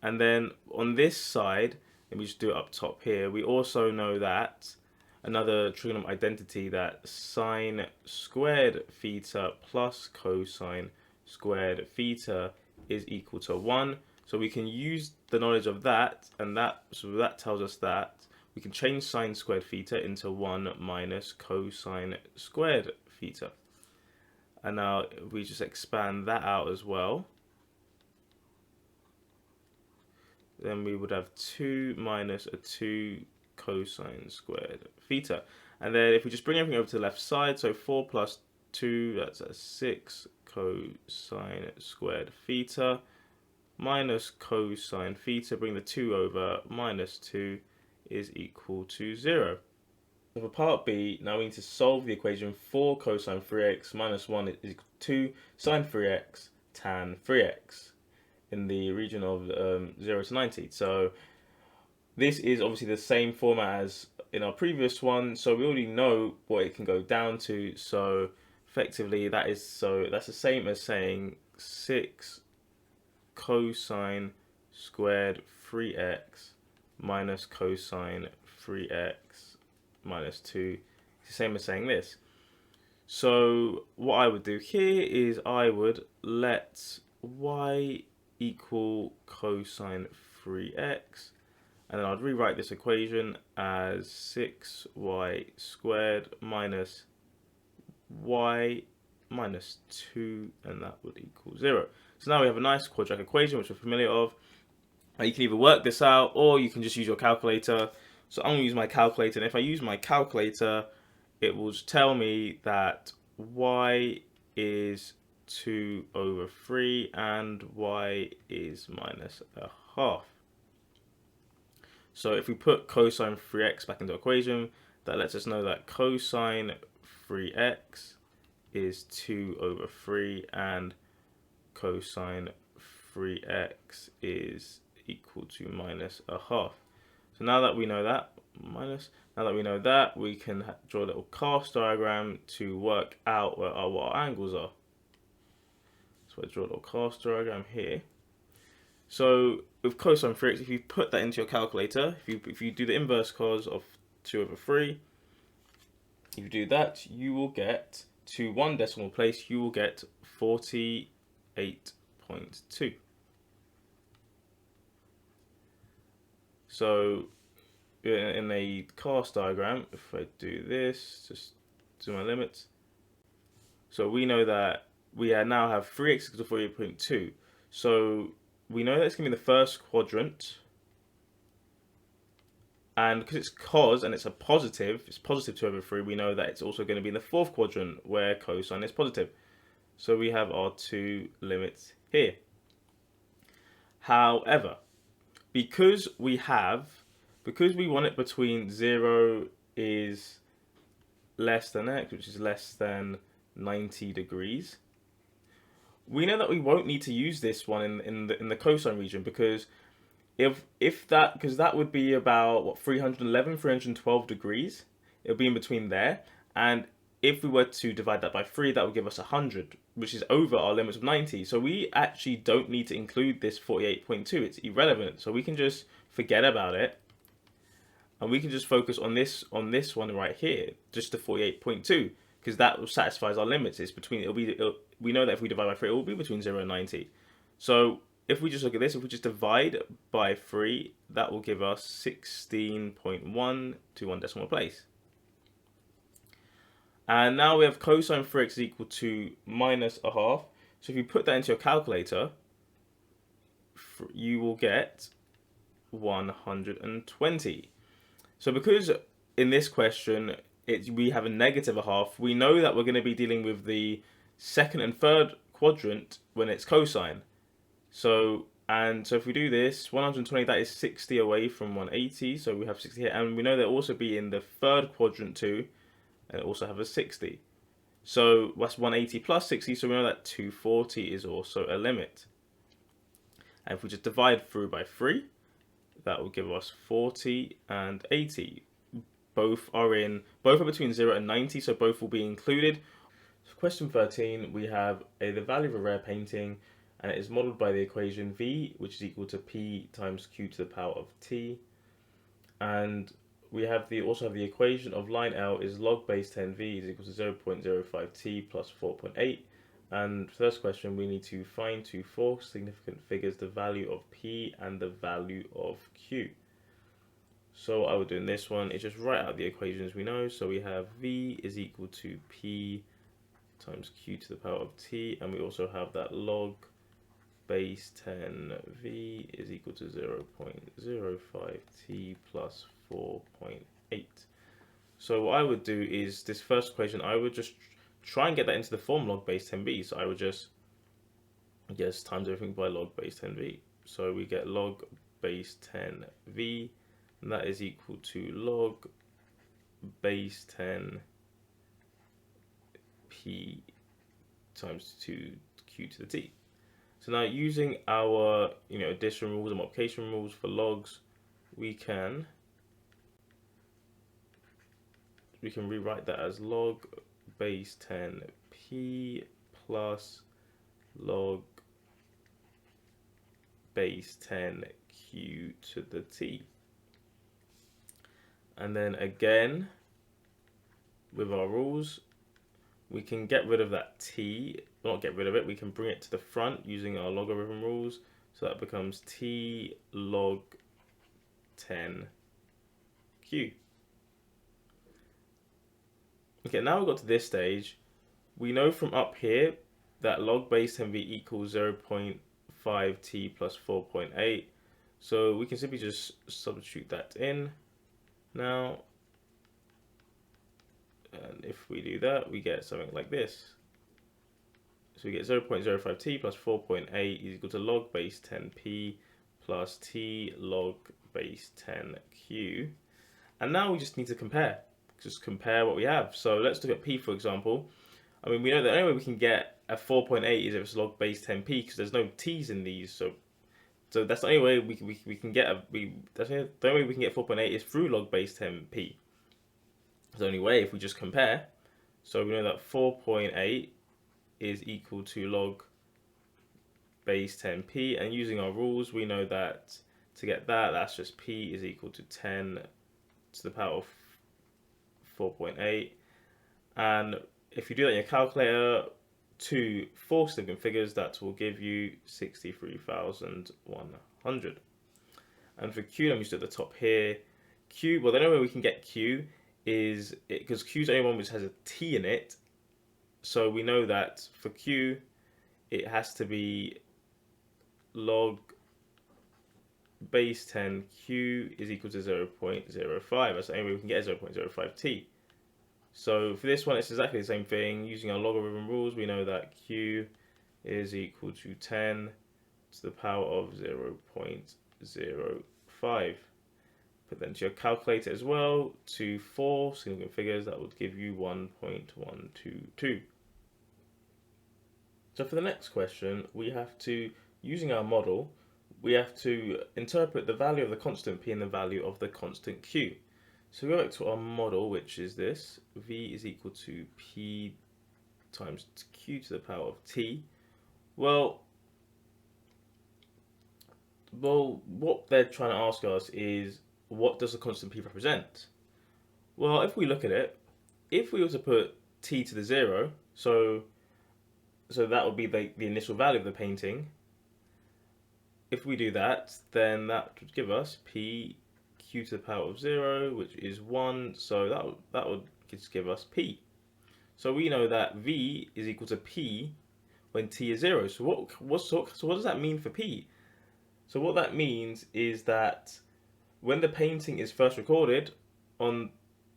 And then on this side, let me just do it up top here, we also know that another trigonometric identity, that sine squared theta plus cosine squared theta is equal to 1. So we can use the knowledge of that, and so that tells us that we can change sine squared theta into 1 minus cosine squared theta. And now if we just expand that out as well, then we would have 2 minus a 2 cosine squared theta. And then if we just bring everything over to the left side, so 4 plus 2, that's a 6 cosine squared theta minus cosine theta, bring the 2 over, minus 2 is equal to 0. So for part B, now we need to solve the equation 4 cosine 3x minus 1 is equal to 2 sine 3x tan 3x. In the region of 0 to 90. So this is obviously the same format as in our previous one, so we already know what it can go down to. So effectively that's the same as saying 6 cosine squared 3x minus cosine 3x minus 2. It's the same as saying this. So what I would do here is I would let y equal cosine 3x, and then I'd rewrite this equation as 6y squared minus y minus 2, and that would equal 0. So now we have a nice quadratic equation which we're familiar of. You can either work this out or you can just use your calculator. So I'm going to use my calculator, and if I use my calculator, it will just tell me that y is 2/3 and y is minus a half. So if we put cosine 3x back into the equation, that lets us know that cosine 3x is 2 over 3 and cosine 3x is equal to minus a half. So now that we know that, we can draw a little cast diagram to work out what our angles are. So I draw a little cast diagram here. So with cosine 3x, if you put that into your calculator, if you do the inverse cos of 2 over 3, if you do that, you will get, to one decimal place, you will get 48.2. So in a cast diagram, if I do this, just do my limits. So we know that we now have 3x equals to 48.2. So we know that it's going to be the first quadrant. And because it's cos and it's positive 2 over 3, we know that it's also going to be in the fourth quadrant where cosine is positive. So we have our two limits here. However, because we want it between 0 is less than x, which is less than 90 degrees, we know that we won't need to use this one in the cosine region, because because that would be about what, 312 degrees. It'll be in between there, and if we were to divide that by 3, that would give us 100, which is over our limits of 90. So we actually don't need to include this 48.2. It's irrelevant. So we can just forget about it, and we can just focus on this one right here, just the 48.2, because that satisfies our limits. It's between we know that if we divide by 3, it will be between 0 and 90. So if we just look at this, if we just divide by 3, that will give us 16.1 to one decimal place. And now we have cosine 3x is equal to minus a half. So if you put that into your calculator, you will get 120. So because in this question we have a negative a half, we know that we're going to be dealing with the second and third quadrant when it's cosine. So if we do this, 120, that is 60 away from 180. So we have 60 here, and we know they'll also be in the third quadrant too, and also have a 60. So that's 180 plus 60, so we know that 240 is also a limit. And if we just divide through by 3, that will give us 40 and 80. Both are between 0 and 90, so both will be included. So question 13, we have the value of a rare painting, and it is modeled by the equation V, which is equal to P times Q to the power of T. And we also have the equation of line L is log base 10V is equal to 0.05T plus 4.8. And for this question, we need to find two four significant figures, the value of P and the value of Q. So what I would do in this one is just write out the equations we know. So we have V is equal to P times Q to the power of T, and we also have that log base 10V is equal to 0.05T plus 4.8. So what I would do is this first equation, I would just try and get that into the form log base 10V. So I would just times everything by log base 10V. So we get log base 10V, and that is equal to log base 10P times 2Q to the T. So now using our addition rules and multiplication rules for logs, we can rewrite that as log base 10P plus log base 10Q to the T. And then again, with our rules, we can get rid of that T, not get rid of it, we can bring it to the front using our logarithm rules. So that becomes T log 10Q. Okay, now we've got to this stage. We know from up here that log base 10V equals 0.5T plus 4.8. So we can simply just substitute that in now. And if we do that, we get something like this. So we get 0.05T plus 4.8 is equal to log base 10P plus T log base 10q. And now we just need to compare. Just compare what we have. So let's look at p, for example. I mean, we know that the only way we can get a 4.8 is if it's log base 10p, because there's no t's in these. So that's the only way we can get the only way we can get 4.8 is through log base 10p. That's the only way if we just compare. So we know that 4.8 is equal to log base 10p, and using our rules, we know that to get that, that's just p is equal to 10 to the power of 4.8. And if you do that in your calculator, to 4 significant figures, that will give you 63,100. And for Q, let me just at the top here. Q, well, the only way we can get Q is because Q is the only one which has a T in it. So we know that for Q, it has to be log base 10 Q is equal to 0.05. That's the only way we can get 0.05 T. So for this one, it's exactly the same thing. Using our logarithm rules, we know that Q is equal to 10 to the power of 0.05. Put that into your calculator as well. To 4 significant figures, that would give you 1.122. So for the next question, we have to, using our model, we have to interpret the value of the constant p and the value of the constant q. So we go back to our model, which is this. V is equal to p times q to the power of t. Well, what they're trying to ask us is, what does the constant p represent? Well, if we look at it, if we were to put t to the 0, so that would be the initial value of the painting. If we do that, then that would give us p q to the power of 0, which is 1, so that would just give us p. So we know that v is equal to p when t is 0. So what does that mean for p? So what that means is that when the painting is first recorded on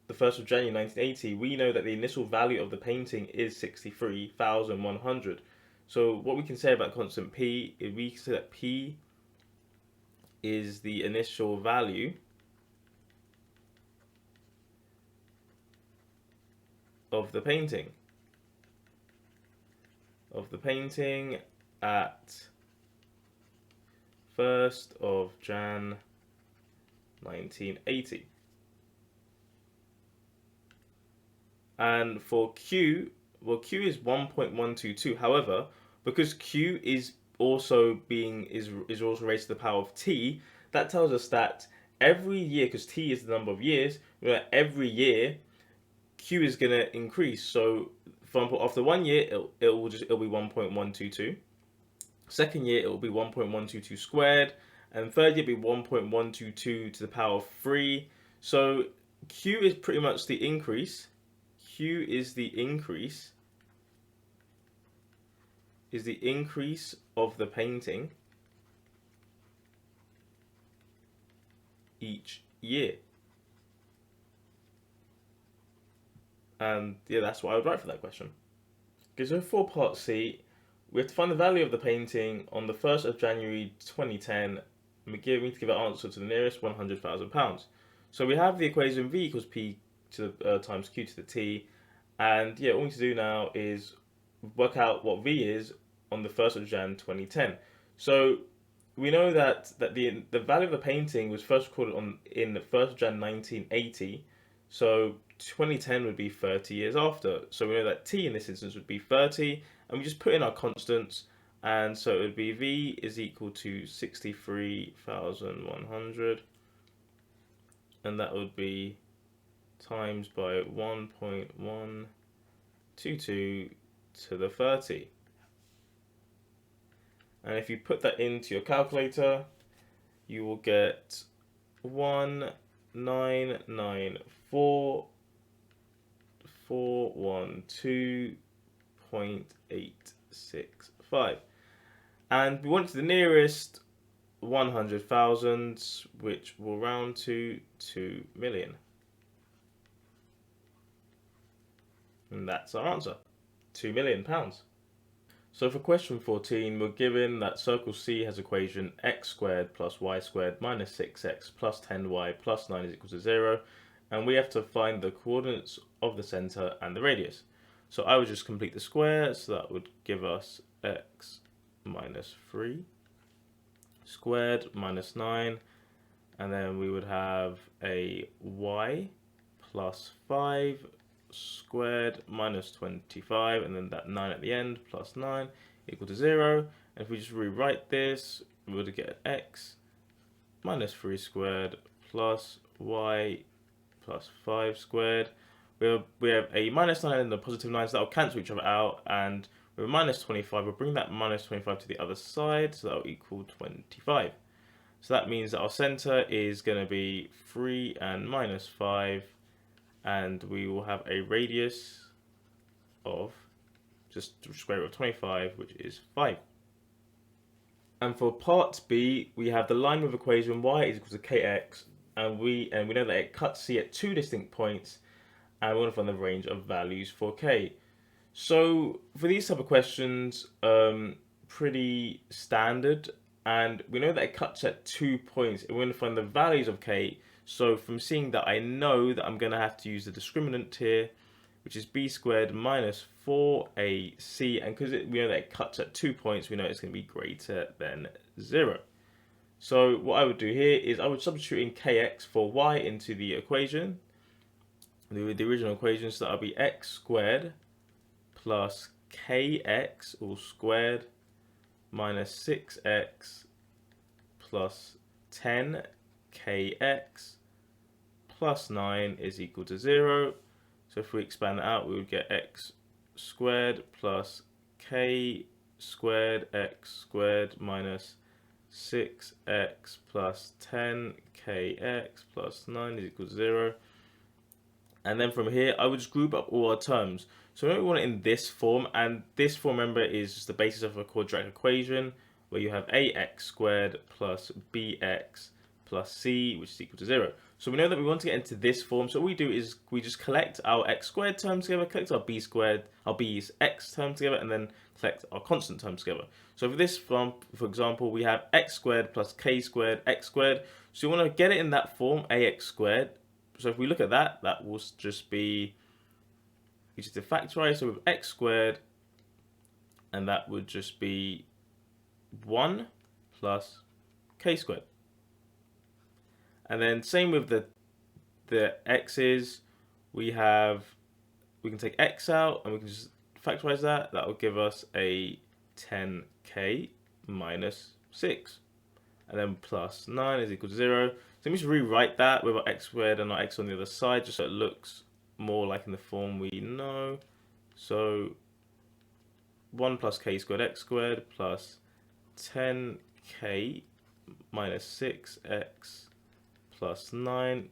the 1st of January 1980, we know that the initial value of the painting is 63,100. So what we can say about constant p is we can say that p is the initial value of the painting. At 1st of Jan 1980. And for Q, well, Q is 1.122. However, because Q is also also raised to the power of t, that tells us that every year, because t is the number of years, every year Q is going to increase. So, for example, after 1 year, it'll be 1.122. Second year, it will be 1.122 squared, and third year, it'll be 1.122 to the power of 3. So Q is pretty much the increase. Q is the increase. Is the increase of the painting each year. And yeah, that's what I would write for that question. Okay, so for part C, we have to find the value of the painting on the 1st of January 2010, and we need to give an answer to the nearest £100,000. So we have the equation V equals P to the, times Q to the T, and yeah, all we need to do now is work out what V is on the 1st of Jan 2010. So we know that the value of the painting was first recorded in the 1st of Jan 1980, so 2010 would be 30 years after. So we know that T in this instance would be 30, and we just put in our constants, and so it would be V is equal to 63,100, and that would be times by 1.122 to the 30. And if you put that into your calculator, you will get 1,994,412.865. And we want the nearest 100,000, which will round to 2 million. And that's our answer, £2 million. So for question 14, we're given that circle C has equation x squared plus y squared minus 6x plus 10y plus 9 is equal to 0. And we have to find the coordinates of the center and the radius. So I would just complete the square, so that would give us x minus 3 squared minus 9. And then we would have a y plus 5 squared minus 25, and then that 9 at the end plus 9 equal to 0. And if we just rewrite this, we would get x minus 3 squared plus y plus 5 squared. We have a minus 9 and a positive 9, so that will cancel each other out. And with a minus 25, we'll bring that minus 25 to the other side, so that will equal 25. So that means that our center is going to be 3 and minus 5, and we will have a radius of just square root of 25, which is 5. And for part B, we have the line with equation y is equal to kx, and we know that it cuts C at 2 distinct points, and we want to find the range of values for k. So for these type of questions, pretty standard, and we know that it cuts at 2 points, and we want to find the values of k. So from seeing that, I know that I'm going to have to use the discriminant here, which is b squared minus 4ac, and because we know that it cuts at 2 points, we know it's going to be greater than 0. So what I would do here is I would substitute in kx for y into the equation, the original equation, so that'll be x squared plus kx all squared minus 6x plus 10kx plus 9 is equal to 0. So if we expand that out, we would get x squared plus k squared x squared minus 6x plus 10kx plus 9 is equal to 0. And then from here, I would just group up all our terms. So we want it in this form, and this form, remember, is just the basis of a quadratic equation, where you have ax squared plus bx plus c, which is equal to 0. So we know that we want to get into this form, so what we do is we just collect our x squared term together, collect our b squared, our b's x term together, and then collect our constant term together. So for this form, for example, we have x squared plus k squared x squared. So we want to get it in that form, ax squared. So if we look at that, that will just be, we just factorize, so with x squared, and that would just be 1 plus k squared. And then same with the x's, we can take x out, and we can just factorize that. That will give us a 10k minus 6. And then plus 9 is equal to 0. So let me just rewrite that with our x squared and our x on the other side, just so it looks more like in the form we know. So 1 plus k squared x squared plus 10k minus 6x plus 9,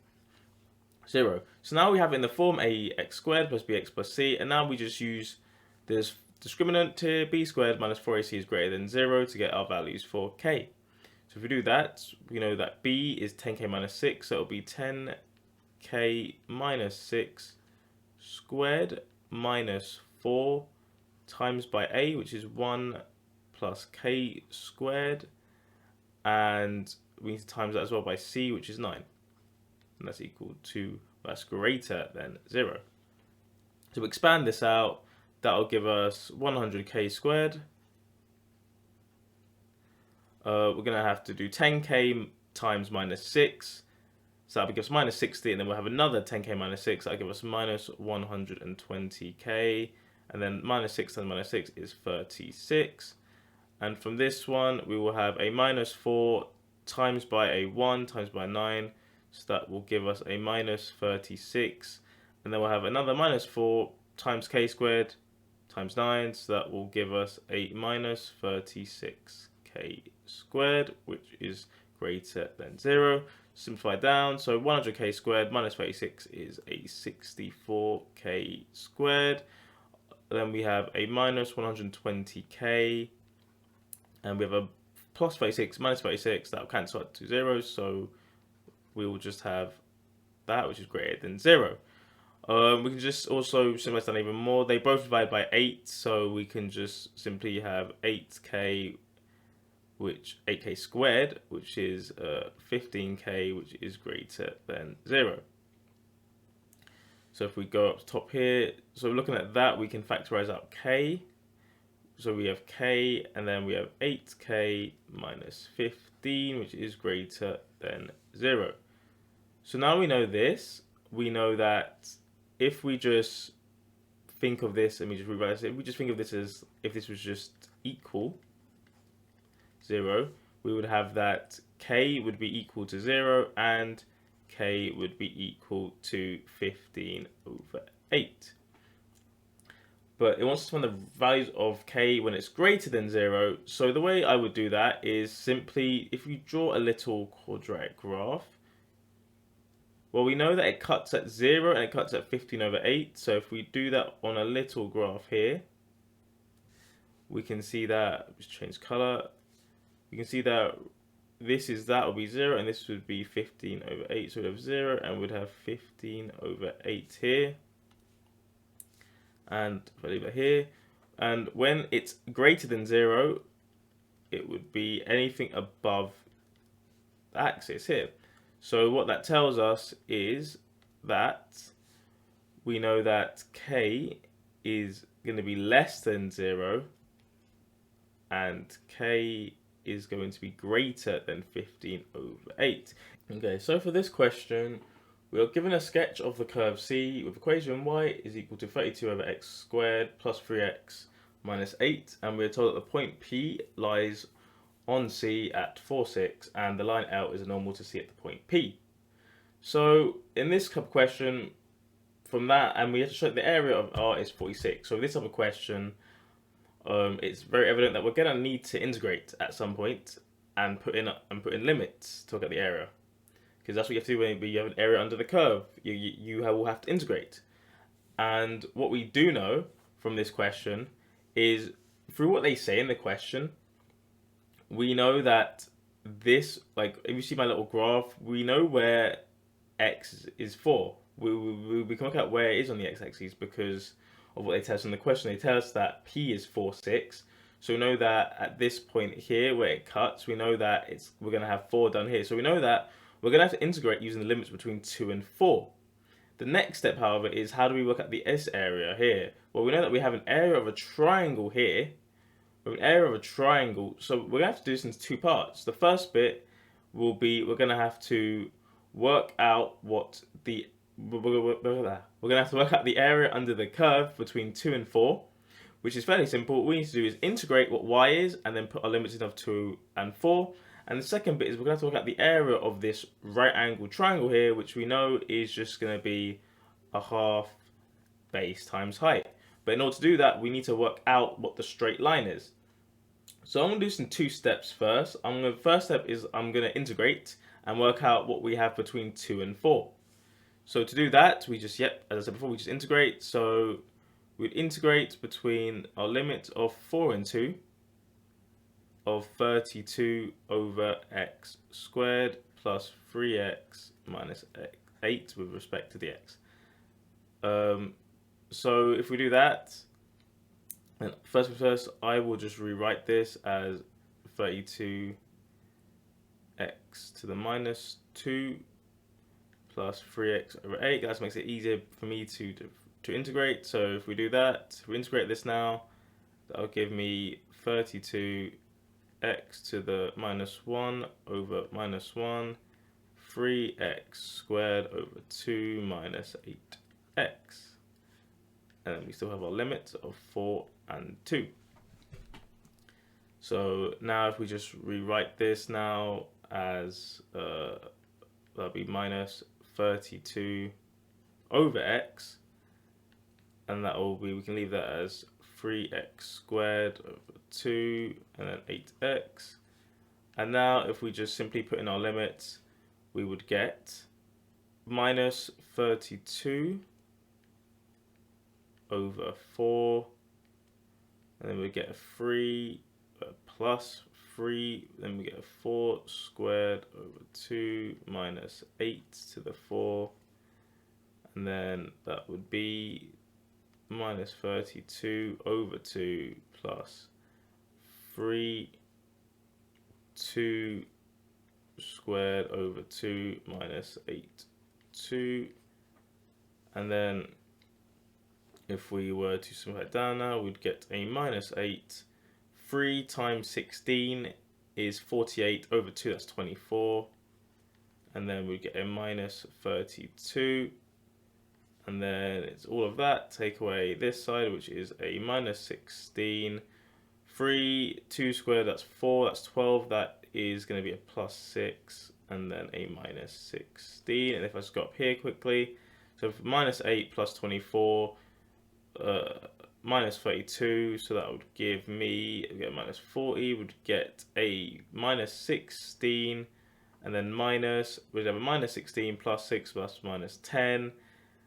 0. So now we have it in the form ax squared plus bx plus c, and now we just use this discriminant here, b squared minus 4ac is greater than 0 to get our values for k. So if we do that, we know that b is 10k minus 6, so it'll be 10k minus 6 squared minus 4 times by a, which is 1 plus k squared, and we need to times that as well by c, which is 9. And that's equal to, that's greater than 0. So we expand this out, that'll give us 100k squared. We're going to have to do 10k times minus 6. So that'll give us minus 60, and then we'll have another 10k minus 6. That'll give us minus 120k. And then minus 6 times minus 6 is 36. And from this one, we will have a minus 4 times by a 1 times by 9. So that will give us a minus 36. And then we'll have another minus 4 times k squared times 9. So that will give us a minus 36k squared, which is greater than 0. Simplify down, so 100k squared minus 36 is a 64k squared. Then we have a minus 120k, and we have a plus 36 minus 36, that will cancel out to 0, so we will just have that, which is greater than 0. We can just also simplify that even more. They both divide by 8, so we can just simply have 8k, which 8k squared, which is 15k, which is greater than 0. So if we go up to top here, so looking at that, we can factorize out k. So we have k, and then we have 8k minus 15, which is greater than 0. So now we know this. We know that if we just think of this, let me just rewrite this. If we just think of this as if this was just equal 0, we would have that k would be equal to 0 and k would be equal to 15 over 8. But it wants to find the values of k when it's greater than 0. So the way I would do that is simply, if you draw a little quadratic graph, well, we know that it cuts at 0 and it cuts at 15 over 8. So if we do that on a little graph here, we can see that, just change color, we can see that that would be 0 and this would be 15 over 8. So we'd have 0 and we'd have 15 over 8 here. And if I leave it here, and when it's greater than 0, it would be anything above the axis here. So what that tells us is that we know that k is going to be less than 0 and k is going to be greater than 15 over 8. Okay, so for this question, we are given a sketch of the curve C with equation y is equal to 32 over x squared plus 3x minus 8, and we're told that the point P lies on C at 4, 6, and the line L is a normal to C at the point P. So in this type of question, from that, and we have to show that the area of R is 46. So in this type of question, it's very evident that we're going to need to integrate at some point and put in limits to look at the area. Because that's what you have to do when you have an area under the curve. You will have to integrate. And what we do know from this question is, through what they say in the question, we know that this, like, if you see my little graph, we know where x is 4. We can work out where it is on the x-axis because of what they tell us in the question. They tell us that P is 4, 6. So we know that at this point here where it cuts, we know that we're going to have 4 down here. So we know that we're going to have to integrate using the limits between 2 and 4. The next step, however, is how do we work out the S area here? Well, we know that we have an area of a triangle here. We have an area of a triangle. So we're going to have to do this in 2 parts. The first bit will be we're going to have to work out what the... We're going to have to work out the area under the curve between 2 and 4, which is fairly simple. What we need to do is integrate what y is and then put our limits in of 2 and 4. And the second bit is we're going to have to work out the area of this right angle triangle here, which we know is just going to be a half base times height. But in order to do that, we need to work out what the straight line is. So I'm going to do this in 2 steps first. First step is I'm going to integrate and work out what we have between 2 and 4. So to do that, we just, as I said before, we just integrate. So we'd integrate between our limit of 4 and 2 of 32 over x squared plus 3x minus 8 with respect to the x. So if we do that, and first, I will just rewrite this as 32x to the minus 2 plus 3x over 8. That makes it easier for me to integrate. So if we do that, we integrate this now, that'll give me 32x to the minus 1 over minus 1, 3x squared over 2 minus 8x. And then we still have our limit of 4 and 2. So now if we just rewrite this now as, that'll be minus 32 over x, and that will be, we can leave that as 3x squared over 2 and then 8x. And now if we just simply put in our limits, we would get minus 32 over 4, and then we get a 3 plus 3, then we get a 4 squared over 2 minus 8 to the 4, and then that would be minus 32 over 2 plus 3, 2 squared over 2 minus 8, 2. And then if we were to simplify it down now, we'd get a minus 8. 3 times 16 is 48 over 2, that's 24. And then we get a minus 32. And then it's all of that. Take away this side, which is a minus 16. 3, 2 squared, that's 4, that's 12. That is going to be a plus 6, and then a minus 16. And if I just go up here quickly, so minus 8 plus 24, minus 32, so that would give me, get minus 40, would get a minus 16, and then minus, we'd have a minus 16 plus 6 plus minus 10,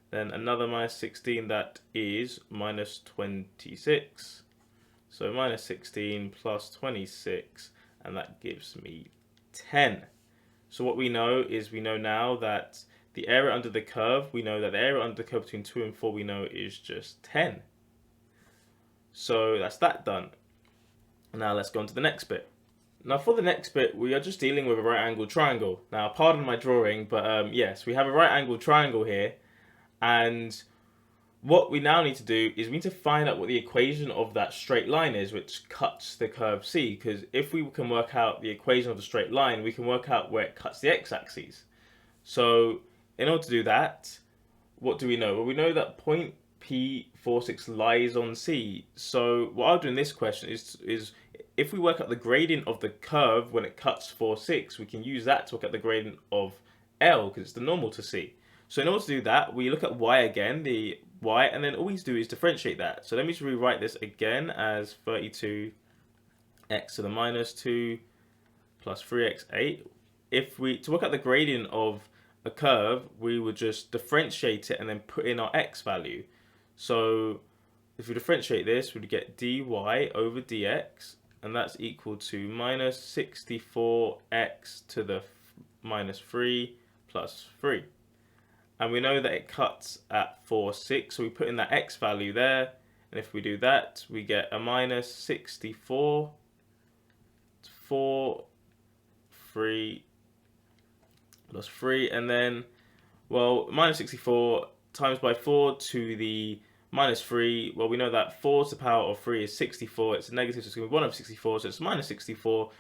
then another minus 16, that is minus 26. So minus 16 plus 26, and that gives me 10. So what we know is, we know now that the area under the curve, we know that the area under the curve between 2 and 4, we know is just 10. So that's that done. Now let's go on to the next bit. Now for the next bit, we are just dealing with a right angled triangle. Now pardon my drawing, but yes, we have a right angled triangle here, and what we now need to do is we need to find out what the equation of that straight line is, which cuts the curve C. Because if we can work out the equation of the straight line, we can work out where it cuts the x-axis. So in order to do that, what do we know? Well, we know that point P46 lies on C. So what I'll do in this question is if we work out the gradient of the curve when it cuts 46, we can use that to work out the gradient of L, because it's the normal to C. So in order to do that, we look at y again, the y, and then all we do is differentiate that. So let me just rewrite this again as 32x to the minus 2 plus 3x8. If we, to work out the gradient of a curve, we would just differentiate it and then put in our x value. So if we differentiate this, we'd get dy over dx, and that's equal to minus 64x to the minus 3 plus 3. And we know that it cuts at 4, 6, so we put in that x value there, and if we do that, we get a minus 64, 4, 3, plus 3, and then, well, minus 64 times by 4 to the minus 3, well, we know that 4 to the power of 3 is 64, it's a negative, so it's going to be 1 over 64, so it's minus 64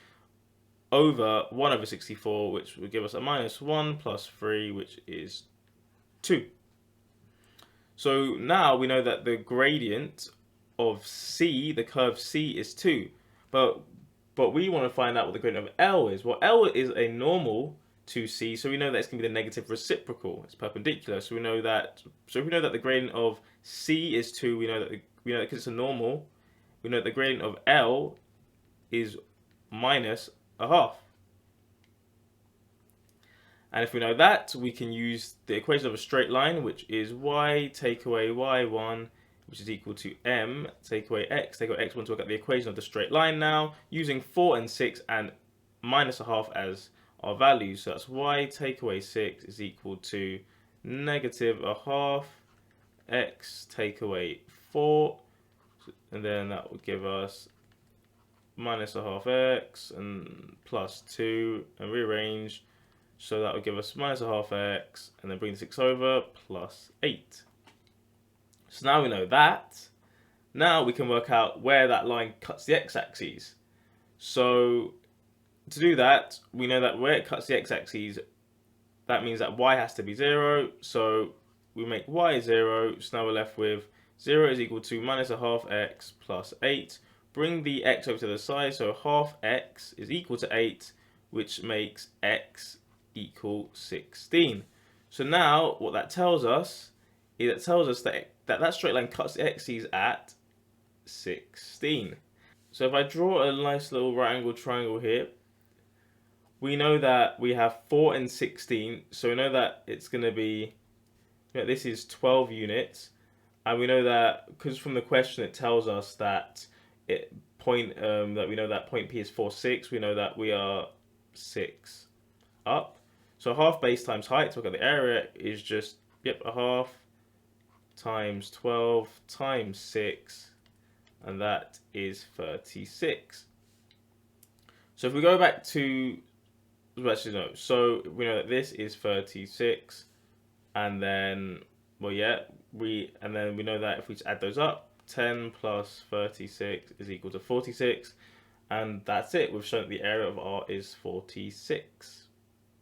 over 1 over 64, which will give us a minus 1 plus 3, which is 2. So now we know that the gradient of C, the curve C, is 2. But we want to find out what the gradient of L is. Well, L is a normal to C, so we know that it's going to be the negative reciprocal. It's perpendicular, so we know that. So if we know that the gradient of C is 2, we know that because it's a normal, we know that the gradient of L is minus a half. And if we know that, we can use the equation of a straight line, which is y take away y1, which is equal to m take away x to work out the equation of the straight line now, using 4 and 6 and minus a half as our values. So that's y take away 6 is equal to negative a half x take away 4, and then that would give us minus a half x and plus 2, and rearrange. So that would give us minus a half x, and then bring the 6 over, plus 8. So now we know that. Now we can work out where that line cuts the x-axis. So to do that, we know that where it cuts the x-axis, that means that y has to be 0. So we make y 0, so now we're left with 0 is equal to minus a half x plus 8. Bring the x over to the side, so half x is equal to 8, which makes x equal 16. So now what that tells us is that straight line cuts the axes at 16. So if I draw a nice little right angled triangle here, we know that we have 4 and 16, so we know that it's going to be, this is 12 units, and we know that because from the question it tells us that that we know that point P is 4, 6, we know that we are 6 up. So half base times height, so look at the area is just, a half times 12 times 6, and that is 36. So if we go back to, actually no, so we know that this is 36, and then, well, yeah, we know that if we just add those up, 10 plus 36 is equal to 46, and that's it. We've shown that the area of R is 46.